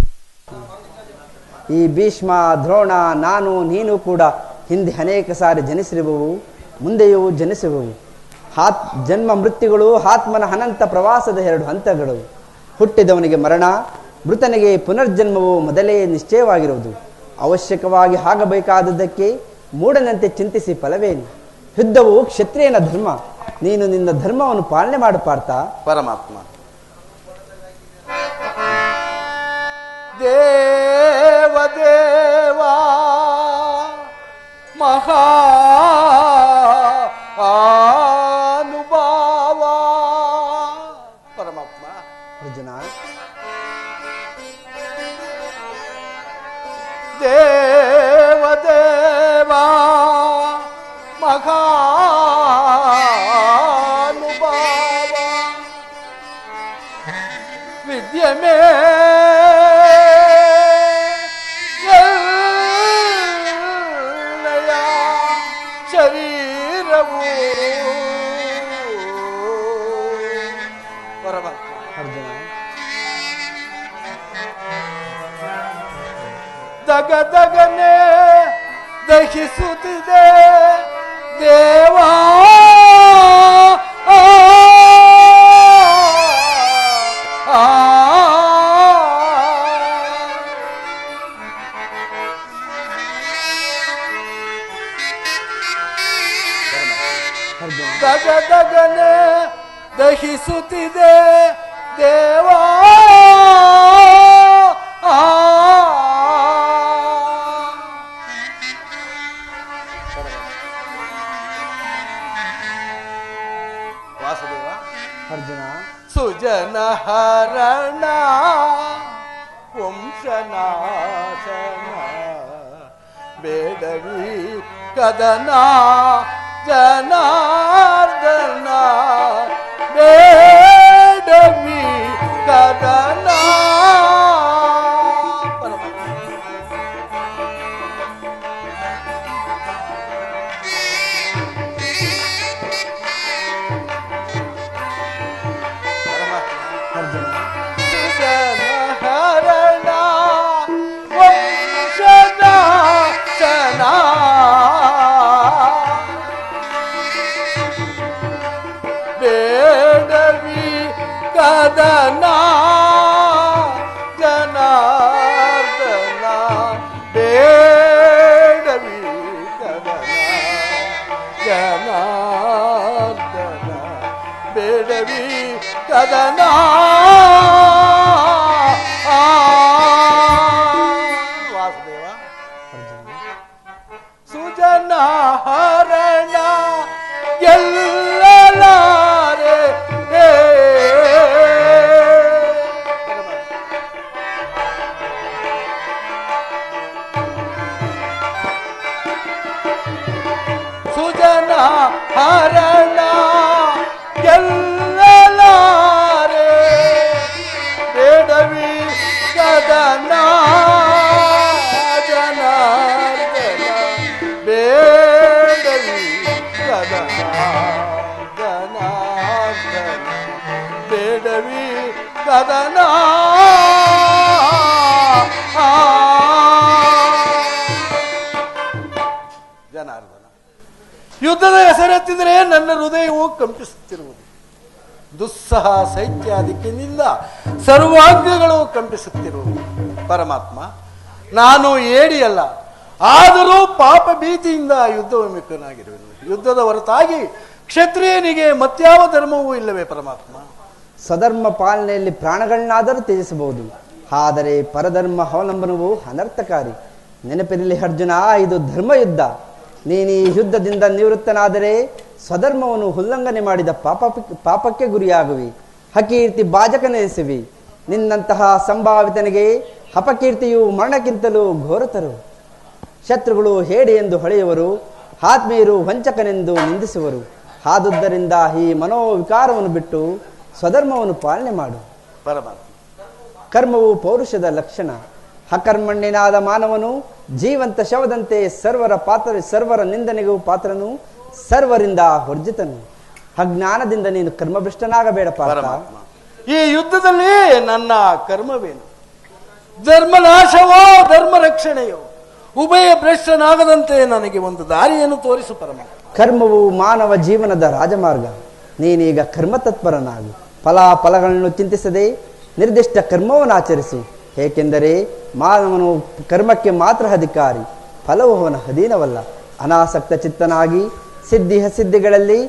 ಈ ಭೀಷ್ಮ, ದ್ರೋಣ, ನಾನು, ನೀನು ಕೂಡ ಹಿಂದೆ ಅನೇಕ ಸಾರಿ ಜನಿಸಿರುವವು, ಮುಂದೆಯೂ ಜನಿಸುವವು. ಜನ್ಮ ಮೃತ್ಯುಗಳು ಆತ್ಮನ ಅನಂತ ಪ್ರವಾಸದ 2 ಹಂತಗಳು. ಹುಟ್ಟಿದವನಿಗೆ ಮರಣ, ಮೃತನಿಗೆ ಪುನರ್ಜನ್ಮವು ಮೊದಲೇ ನಿಶ್ಚಯವಾಗಿರುವುದು. ಅವಶ್ಯಕವಾಗಿ ಆಗಬೇಕಾದದ್ದಕ್ಕೆ ಮೂಢನಂತೆ ಚಿಂತಿಸಿ ಫಲವೇನು? ಯುದ್ಧವು ಕ್ಷತ್ರಿಯನ ಧರ್ಮ. ನೀನು ನಿನ್ನ ಧರ್ಮವನ್ನು ಪಾಲನೆ ಮಾಡು ಪಾರ್ಥ. ಪರಮಾತ್ಮ, ದೇವದೇವಾ ಮಹಾ ಅನುಭಾವ. ಪರಮಾತ್ಮ, ಅರ್ಜುನ, ದೇವದೇವಾ ಮಹಾ ಅನುಭಾವ ವಿದ್ಯಮೇ ಶರೀರವು. ಪರಮಾತ್ಮ, ಅರ್ಜುನ, ದಗದಗನೆ ದಹಿಸುತ್ತಿದೆ ದೇವಾ. ದಗದಗನೆ ದಹಿಸುತ್ತಿದೆ ದೇವಾ. ವಾಸುದೇವ, ಅರ್ಜುನ, ಸುಜನ ಹರಣ ವಂಶನಾಶನ ಬೇಡವಿ ಕದನ ಜನಾರ್ದನ ಬೇಡವಿ ಕದನ. ಹರಣ ವಂಶನಾಶನ ಬೇಡವಿ ಕದನ ಜನಾರ್ದನ ಬೇಡವಿ ಕದನ ಜನಾರ್ದನ ಬೇಡವಿ ಕದನ. ವಾಸುದೇವ, ಸುಜನ ಹರಣ ಎಲ್ಲಲಾರೆ ಸುಜನ ಹರಣ ಜನಾರ್ದನ ಬೇಡವಿ ಕದನ ಜನಾರ್ದನ, ಯುದ್ಧದ ಹೆಸರೆತ್ತಿದರೆ ನನ್ನ ಹೃದಯವು ಕಂಪಿಸುತ್ತಿರುವುದು. ದುಸ್ಸಹ ಶೈತ್ಯಾದಿಕ್ಕಿನಿಂದ ಸರ್ವಾಂಗಗಳು ಕಂಪಿಸುತ್ತಿರುವುದು. ಪರಮಾತ್ಮ, ನಾನು ಏಡಿಯಲ್ಲ, ಆದರೂ ಪಾಪ ಭೀತಿಯಿಂದ ಯುದ್ಧ ವಿಮುಖನಾಗಿರುವೆನು. ಯುದ್ಧದ ಹೊರತಾಗಿ ಕ್ಷತ್ರಿಯನಿಗೆ ಮತ್ಯಾವ ಧರ್ಮವೂ ಇಲ್ಲವೇ ಪರಮಾತ್ಮ? ಸ್ವಧರ್ಮ ಪಾಲನೆಯಲ್ಲಿ ಪ್ರಾಣಗಳನ್ನಾದರೂ ತ್ಯಜಿಸಬಹುದು, ಆದರೆ ಪರಧರ್ಮ ಅವಲಂಬನವು ಅನರ್ಥಕಾರಿ. ನೆನಪಿರಲಿ ಅರ್ಜುನ, ಇದು ಧರ್ಮಯುದ್ಧ. ನೀನು ಈ ಯುದ್ಧದಿಂದ ನಿವೃತ್ತನಾದರೆ ಸ್ವಧರ್ಮವನ್ನು ಉಲ್ಲಂಘನೆ ಮಾಡಿದ ಪಾಪಕ್ಕೆ ಗುರಿಯಾಗುವಿ, ಅಕೀರ್ತಿ ಭಾಜಕನೆನಿಸುವಿ. ನಿನ್ನಂತಹ ಸಂಭಾವಿತನಿಗೆ ಅಪಕೀರ್ತಿಯು ಮರಣಕ್ಕಿಂತಲೂ ಘೋರತರು. ಶತ್ರುಗಳು ಹೇಡಿ ಎಂದು ಹೊಳೆಯುವರು, ಆತ್ಮೀಯರು ವಂಚಕನೆಂದು ನಿಂದಿಸುವರು. ಆದುದರಿಂದ ಈ ಮನೋವಿಕಾರವನ್ನು ಬಿಟ್ಟು ಸ್ವಧರ್ಮವನ್ನು ಪಾಲನೆ ಮಾಡು. ಪರಮಾತ್ಮ, ಕರ್ಮವು ಪೌರುಷದ ಲಕ್ಷಣ. ಅಕರ್ಮಣ್ಯನಾದ ಮಾನವನು ಜೀವಂತ ಶವದಂತೆ ಸರ್ವರ ನಿಂದನೆಗೂ ಪಾತ್ರನು, ಸರ್ವರಿಂದ ವರ್ಜಿತನು. ಅಜ್ಞಾನದಿಂದ ನೀನು ಕರ್ಮಭ್ರಷ್ಟನಾಗಬೇಡ ಪಾರ್ಥ. ಈ ಯುದ್ಧದಲ್ಲಿ ನನ್ನ ಕರ್ಮವೇನು? ಧರ್ಮನಾಶವೋ ಧರ್ಮ ರಕ್ಷಣೆಯೋ? ಉಭಯ ಭ್ರಷ್ಟನಾಗದಂತೆ ನನಗೆ ಒಂದು ದಾರಿಯನ್ನು ತೋರಿಸು ಪರಮಾತ್ಮ. ಕರ್ಮವು ಮಾನವ ಜೀವನದ ರಾಜಮಾರ್ಗ. ನೀನೀಗ ಕರ್ಮತತ್ಪರನಾಗು. ಫಲಾಫಲಗಳನ್ನು ಚಿಂತಿಸದೆ ನಿರ್ದಿಷ್ಟ ಕರ್ಮವನ್ನು ಆಚರಿಸು. ಏಕೆಂದರೆ ಮಾನವನು ಕರ್ಮಕ್ಕೆ ಮಾತ್ರ ಅಧಿಕಾರಿ, ಫಲವು ಅವನ ಅಧೀನವಲ್ಲ. ಅನಾಸಕ್ತ ಚಿತ್ತನಾಗಿ ಸಿದ್ಧಿ ಅಸಿದ್ಧಿಗಳಲ್ಲಿ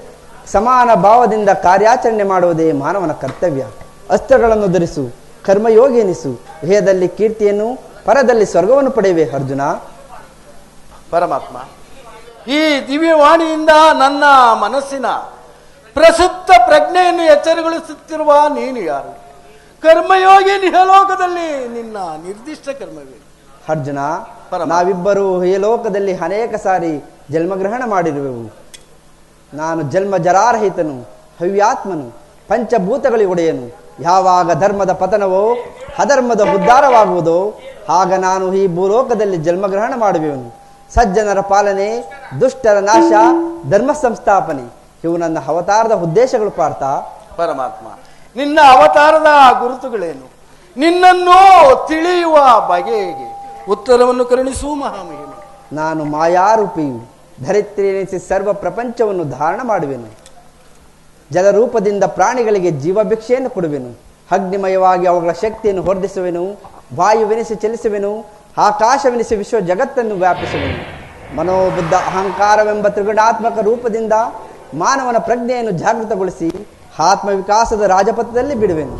ಸಮಾನ ಭಾವದಿಂದ ಕಾರ್ಯಾಚರಣೆ ಮಾಡುವುದೇ ಮಾನವನ ಕರ್ತವ್ಯ. ಅಸ್ತ್ರಗಳನ್ನು ಧರಿಸು, ಕರ್ಮಯೋಗಿ ಎನಿಸು. ಇಹದಲ್ಲಿ ಕೀರ್ತಿಯನ್ನು, ಪರದಲ್ಲಿ ಸ್ವರ್ಗವನ್ನು ಪಡೆಯುವೆ ಅರ್ಜುನ. ಪರಮಾತ್ಮ, ಈ ದಿವ್ಯವಾಣಿಯಿಂದ ನನ್ನ ಮನಸ್ಸಿನ ಪ್ರಸುಪ್ತ ಪ್ರಜ್ಞೆಯನ್ನು ಎಚ್ಚರಗೊಳಿಸುತ್ತಿರುವ ನೀನು ಯಾರು? ಕರ್ಮಯೋಗಿ ನಿಹಲೋಕದಲ್ಲಿ ನಿನ್ನ ನಿರ್ದಿಷ್ಟ ಕರ್ಮವೇ? ಅರ್ಜುನ, ನಾವಿಬ್ಬರು ಈ ಲೋಕದಲ್ಲಿ ಅನೇಕ ಸಾರಿ ಜನ್ಮಗ್ರಹಣ ಮಾಡಿರುವೆವು. ನಾನು ಜನ್ಮ ಜರಾರಹಿತನು, ಹವ್ಯಾತ್ಮನು, ಪಂಚಭೂತಗಳಿಗೆ ಒಡೆಯನು. ಯಾವಾಗ ಧರ್ಮದ ಪತನವೋ ಅಧರ್ಮದ ಉದ್ಧಾರವಾಗುವುದೋ ಆಗ ನಾನು ಈ ಭೂಲೋಕದಲ್ಲಿ ಜನ್ಮಗ್ರಹಣ ಮಾಡುವೆನು. ಸಜ್ಜನರ ಪಾಲನೆ, ದುಷ್ಟರ ನಾಶ, ಧರ್ಮ ಸಂಸ್ಥಾಪನೆ ಇವು ನನ್ನ ಅವತಾರದ ಉದ್ದೇಶಗಳು ಪಾರ್ಥ. ಪರಮಾತ್ಮ, ನಿನ್ನ ಅವತಾರದ ಗುರುತುಗಳೇನು? ನಿನ್ನನ್ನು ತಿಳಿಯುವ ಬಗೆಗೆ ಉತ್ತರವನ್ನು ಕರುಣಿಸು ಮಹಾಮಹಿಮ. ನಾನು ಮಾಯಾರೂಪಿಯು, ಧರಿತ್ರಿ ಎನಿಸಿ ಸರ್ವ ಪ್ರಪಂಚವನ್ನು ಧಾರಣ ಮಾಡುವೆನು. ಜಲರೂಪದಿಂದ ಪ್ರಾಣಿಗಳಿಗೆ ಜೀವಭಿಕ್ಷೆಯನ್ನು ಕೊಡುವೆನು. ಅಗ್ನಿಮಯವಾಗಿ ಅವುಗಳ ಶಕ್ತಿಯನ್ನು ಹೊರಡಿಸುವೆನು. ವಾಯುವೆನಿಸಿ ಚಲಿಸುವೆನು. ಆಕಾಶವೆನಿಸಿ ವಿಶ್ವ ಜಗತ್ತನ್ನು ವ್ಯಾಪಿಸುವೆನು. ಮನೋಬುದ್ಧ ಅಹಂಕಾರವೆಂಬ ತ್ರಿಗುಣಾತ್ಮಕ ರೂಪದಿಂದ ಮಾನವನ ಪ್ರಜ್ಞೆಯನ್ನು ಜಾಗೃತಗೊಳಿಸಿ ಆತ್ಮವಿಕಾಸದ ರಾಜಪಥದಲ್ಲಿ ಬಿಡುವೆನು.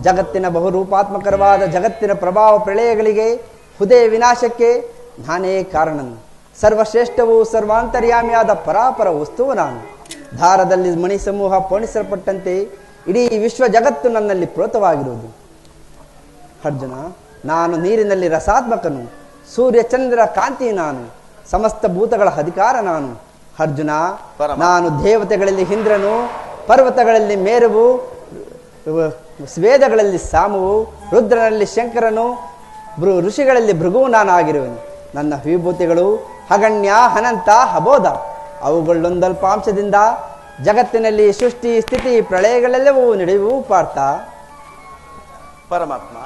ಜಗತ್ತಿನ ಬಹುರೂಪಾತ್ಮಕರವಾದ ಜಗತ್ತಿನ ಪ್ರಭಾವ ಪ್ರಳಯಗಳಿಗೆ, ಹೃದಯ ವಿನಾಶಕ್ಕೆ ನಾನೇ ಕಾರಣನು. ಸರ್ವಶ್ರೇಷ್ಠವೂ ಸರ್ವಾಂತರ್ಯಾಮಿಯಾದ ಪರಾಪರ ವಸ್ತುವು ನಾನು. ಧಾರದಲ್ಲಿ ಮಣಿ ಸಮೂಹ ಪೋಣಿಸಲ್ಪಟ್ಟಂತೆ ಇಡೀ ವಿಶ್ವ ಜಗತ್ತು ನನ್ನಲ್ಲಿ ಪ್ರೋತವಾಗಿರುವುದು. ಅರ್ಜುನ, ನಾನು ನೀರಿನಲ್ಲಿ ರಸಾತ್ಮಕನು, ಸೂರ್ಯ ಚಂದ್ರ ಕಾಂತಿ ನಾನು, ಸಮಸ್ತ ಭೂತಗಳ ಅಧಿಕಾರ ನಾನು. ಅರ್ಜುನ, ನಾನು ದೇವತೆಗಳಲ್ಲಿ ಇಂದ್ರನು, ಪರ್ವತಗಳಲ್ಲಿ ಮೇರುವು, ವೇದಗಳಲ್ಲಿ ಸಾಮುವು, ರುದ್ರನಲ್ಲಿ ಶಂಕರನು, ಋಷಿಗಳಲ್ಲಿ ಭೃಗುವು ನಾನಾಗಿರುವೆನು. ನನ್ನ ವಿಭೂತಿಗಳು ಅಗಣ್ಯ, ಅನಂತ, ಅಬೋಧ. ಅವುಗಳೊಂದಲ್ಪ ಅಂಶದಿಂದ ಜಗತ್ತಿನಲ್ಲಿ ಸೃಷ್ಟಿ ಸ್ಥಿತಿ ಪ್ರಳಯಗಳೆಲ್ಲವೂ ನಡೆಯುವು ಪಾರ್ಥ. ಪರಮಾತ್ಮ,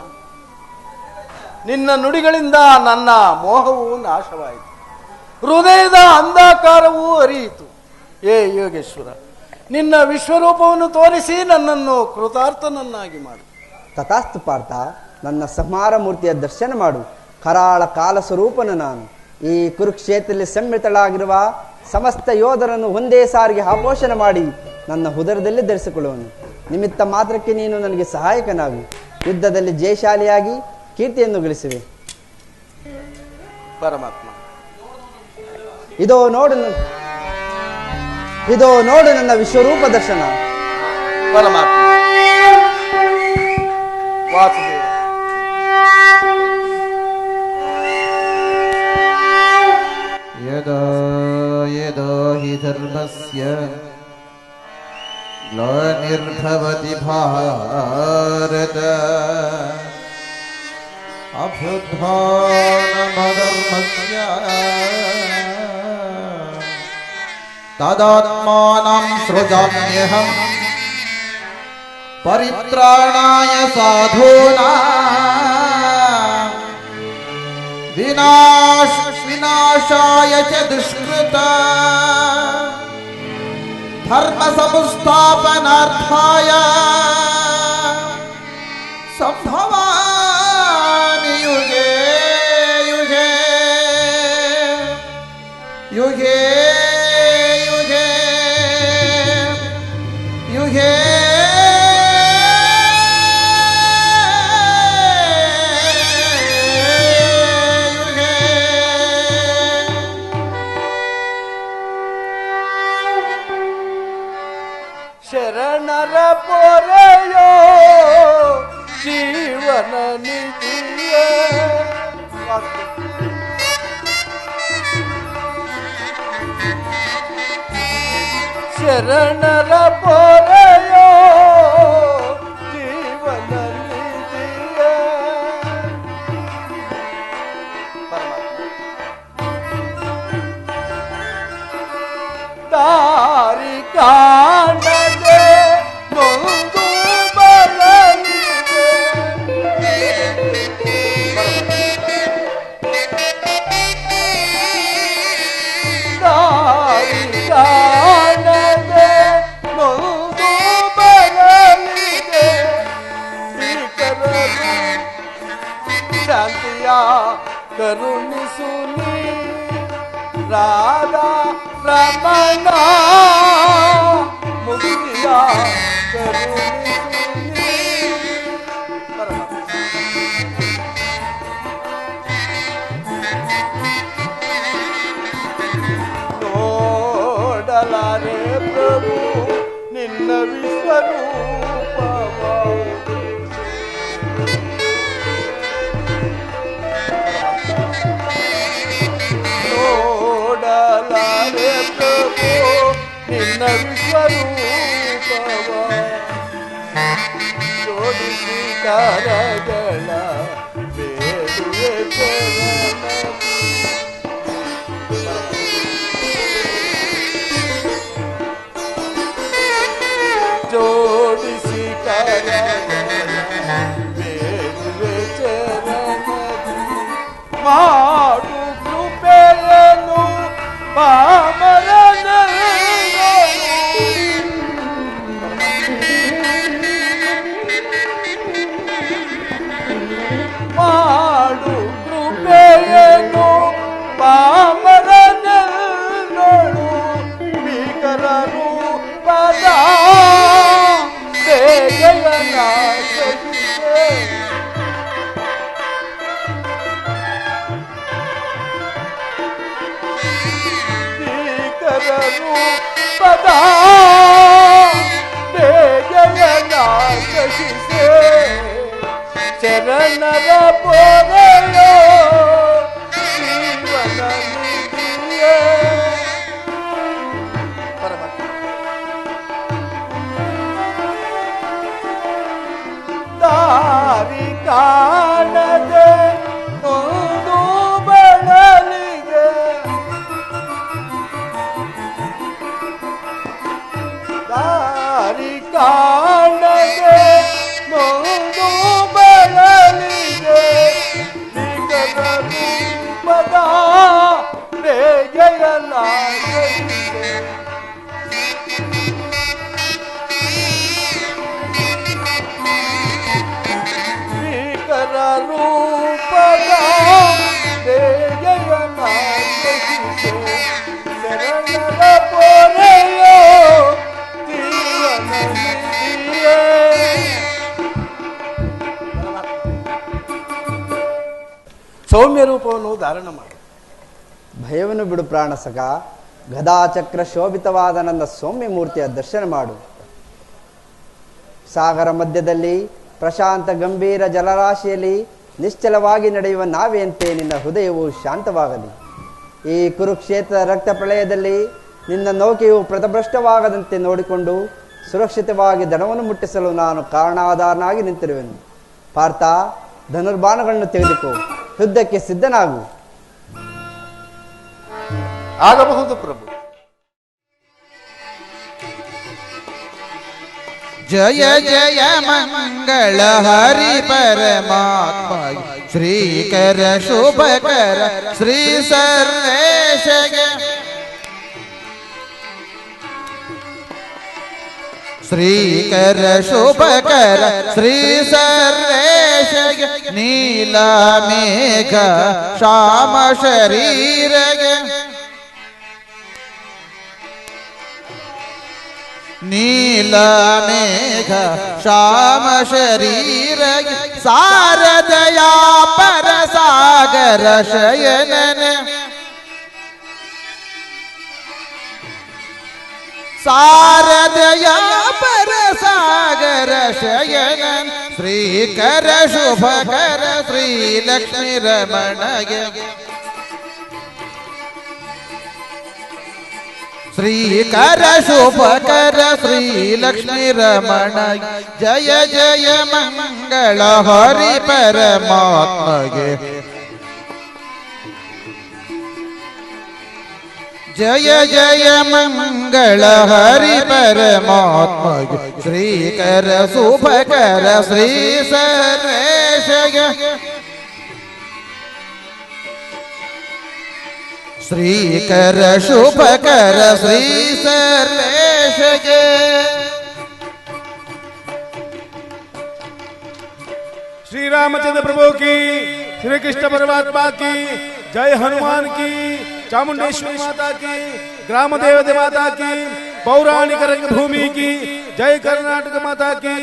ನಿನ್ನ ನುಡಿಗಳಿಂದ ನನ್ನ ಮೋಹವು ನಾಶವಾಯಿತು, ಹೃದಯದ ಅಂಧಾಕಾರವೂ ಅರಿಯಿತು. ಏ ಯೋಗೇಶ್ವರ, ನಿನ್ನ ವಿಶ್ವರೂಪವನ್ನು ತೋರಿಸಿ ನನ್ನನ್ನು ಕೃತಾರ್ಥನನ್ನಾಗಿ ಮಾಡು. ತಥಾಸ್ತು ಪಾರ್ಥ, ನನ್ನ ಸಂಹಾರ ಮೂರ್ತಿಯ ದರ್ಶನ ಮಾಡು. ಕರಾಳ ಕಾಲ ಸ್ವರೂಪನು ನಾನು. ಈ ಕುರುಕ್ಷೇತ್ರದಲ್ಲಿ ಸಮ್ಮಿಳಿತಳಾಗಿರುವ ಸಮಸ್ತ ಯೋಧರನ್ನು ಒಂದೇ ಸಾರಿಗೆ ಆಪೋಷಣ ಮಾಡಿ ನನ್ನ ಉದರದಲ್ಲಿ ಧರಿಸಿಕೊಳ್ಳುವನು. ನಿಮಿತ್ತ ಮಾತ್ರಕ್ಕೆ ನೀನು ನನಗೆ ಸಹಾಯಕನಾಗು. ಯುದ್ಧದಲ್ಲಿ ಜಯಶಾಲಿಯಾಗಿ ಕೀರ್ತಿಯನ್ನು ಗಳಿಸುವೆ. ಪರಮಾತ್ಮ, ಇದೋ ನೋಡು ನನ್ನ ವಿಶ್ವರೂಪ ದರ್ಶನ. ಪರಮಾತ್ಮ, ವಾಸುದೇವ, ಯದಾ ಯದಾ ಹಿ ಧರ್ಮಸ್ಯ ಗ್ಲಾನಿರ್ಭವತಿ ಭಾರತ ಅಭ್ಯುತ್ಥಾನಮಧರ್ಮಸ್ಯ ತದಾತ್ಮಾನಂ ಸೃಜಾಮ್ಯಹಂ ಪರಿತ್ರಾಣಾಯ ಸಾಧೂನಾಂ ವಿನಾಶಾಯ ಚ ದುಷ್ಕೃತ ಧರ್ಮ ಸಂಸ್ಥಾಪನಾರ್ಥಾಯ ಸಂಭವಾಮಿ ಯುಗೇ ಯುಗೇ ಯುಗೇ ಯುಗೇ ಯುಗೇ ಶರಣರ ಪೊರೆಯೋ ಜೀವನ ನಿಧಿಯ ಶರಣರ ಪೊರೆಯೋ ಜೀವನ ನಿಧಿಯ ದಾರಿ ಕಾಣದೆ ನೊಂದು ಬರಲಿದೆ ದಾರಿ ಕಾಣದೆ ನೊಂದು ಬರಲಿದೆ ಭೀಕರರು ಶಾಂತಿಯ ಕರುಣಿಸು ನೀ ರಾಧಾ ರಮಣ ಮುಕ್ತಿಯ ಕರುಣಿಸು ನೀ. ನೋಡಲಾರೆ ಪ್ರಭು ನಿನ್ನ ವಿಶ್ವರೂಪವ ನೋಡಲಾರೆ ಪ್ರಭು ನಿನ್ನ ವಿಶ್ವರೂಪವ ಜೋಡಿಸಿ ಕರಗಳ ಬೇಡುವೆ ಚರಣದಿ. ಜೋಡಿಸಿ ಕರಗಳ ಬೇಡುವೆ ಚರಣದಿ. ಮಾಡು ಕೃಪೆಯನ್ನು ಮಾಡು ಕೃಪೆಯನ್ನು ಪಾಮರನೆಲ್ಲಳು ಭೀಕರರು ಪದ ಬೇಗನ ಸಹಿಸೆ. ಭೀಕರರು ಪದ ಬೇಗನ ಸಹಿಸೆ. ಶರಣರ ಪೊರೆಯೋ ಜೀವನ ನಿಧಿಯೇ. ದಾರಿ ಕಾಣದೆ ಒಂದು ಬಳಲಿಗೆ ದಾರಿ ಕಾಣದೆ ಒಂದು ಬಳಲಿಗೆ ನಿಗದ ರೂಪದ ಬೇಗೆಯಲ್ಲ ಭೀಕರ ರೂಪದ ಬೇಗೆಯಲ್ಲ ಶರಣರ ಪೊರೆಯೋ ಜೀವನ ನಿಧಿಯೇ. ಸೌಮ್ಯ ರೂಪವನ್ನು ಧಾರಣ ಮಾಡಿ ಭಯವನ್ನು ಬಿಡು ಪ್ರಾಣಸಖ. ಗದಾಚಕ್ರ ಶೋಭಿತವಾದ ನನ್ನ ಸೌಮ್ಯ ಮೂರ್ತಿಯ ದರ್ಶನ ಮಾಡು. ಸಾಗರ ಮಧ್ಯದಲ್ಲಿ ಪ್ರಶಾಂತ ಗಂಭೀರ ಜಲರಾಶಿಯಲ್ಲಿ ನಿಶ್ಚಲವಾಗಿ ನಡೆಯುವ ನಾವೆಯಂತೆ ನಿನ್ನ ಹೃದಯವು ಶಾಂತವಾಗಲಿ. ಈ ಕುರುಕ್ಷೇತ್ರದ ರಕ್ತ ಪ್ರಳಯದಲ್ಲಿ ನಿನ್ನ ನೌಕೆಯು ಪ್ರತಭ್ರಷ್ಟವಾಗದಂತೆ ನೋಡಿಕೊಂಡು ಸುರಕ್ಷಿತವಾಗಿ ದಡವನ್ನು ಮುಟ್ಟಿಸಲು ನಾನು ಕಾರಣಾಧಾರನಾಗಿ ನಿಂತಿರುವೆನು. ಪಾರ್ಥ, ಧನುರ್ಬಾಣಗಳನ್ನು ತೆಗೆದುಕೋ, ಯುದ್ಧಕ್ಕೆ ಸಿದ್ಧನಾಗು. ಆಗಬಹುದು ಪ್ರಭು. जय जय मंगल हरि परमात्मा श्रीकर शुभकर श्री सर्वेश श्रीकर शुभकर श्री सर्वेश नीला मेघ श्याम शरीर नीला मेघ श्याम शरीर सारदया पर सागर शयनन सारदया पर सागर शयनन श्रीकर शुभकर श्री लक्ष्मी रमण श्रीकर शुभकर श्री लक्ष्मी रमण जय जय मंगल हरि परमात्मा जय जय मंगल हरि परमात्मा श्रीकर शुभकर श्री सर्वेश श्रीकर शुभकर श्री सर्वेश श्री रामचंद्र प्रभु की, श्री कृष्ण परमात्मा की जय, हनुमान की, चामुंडेश्वरी माता की, ग्राम देवता माता की, पौराणिक रंगभूमि की जय, कर्नाटक माता की।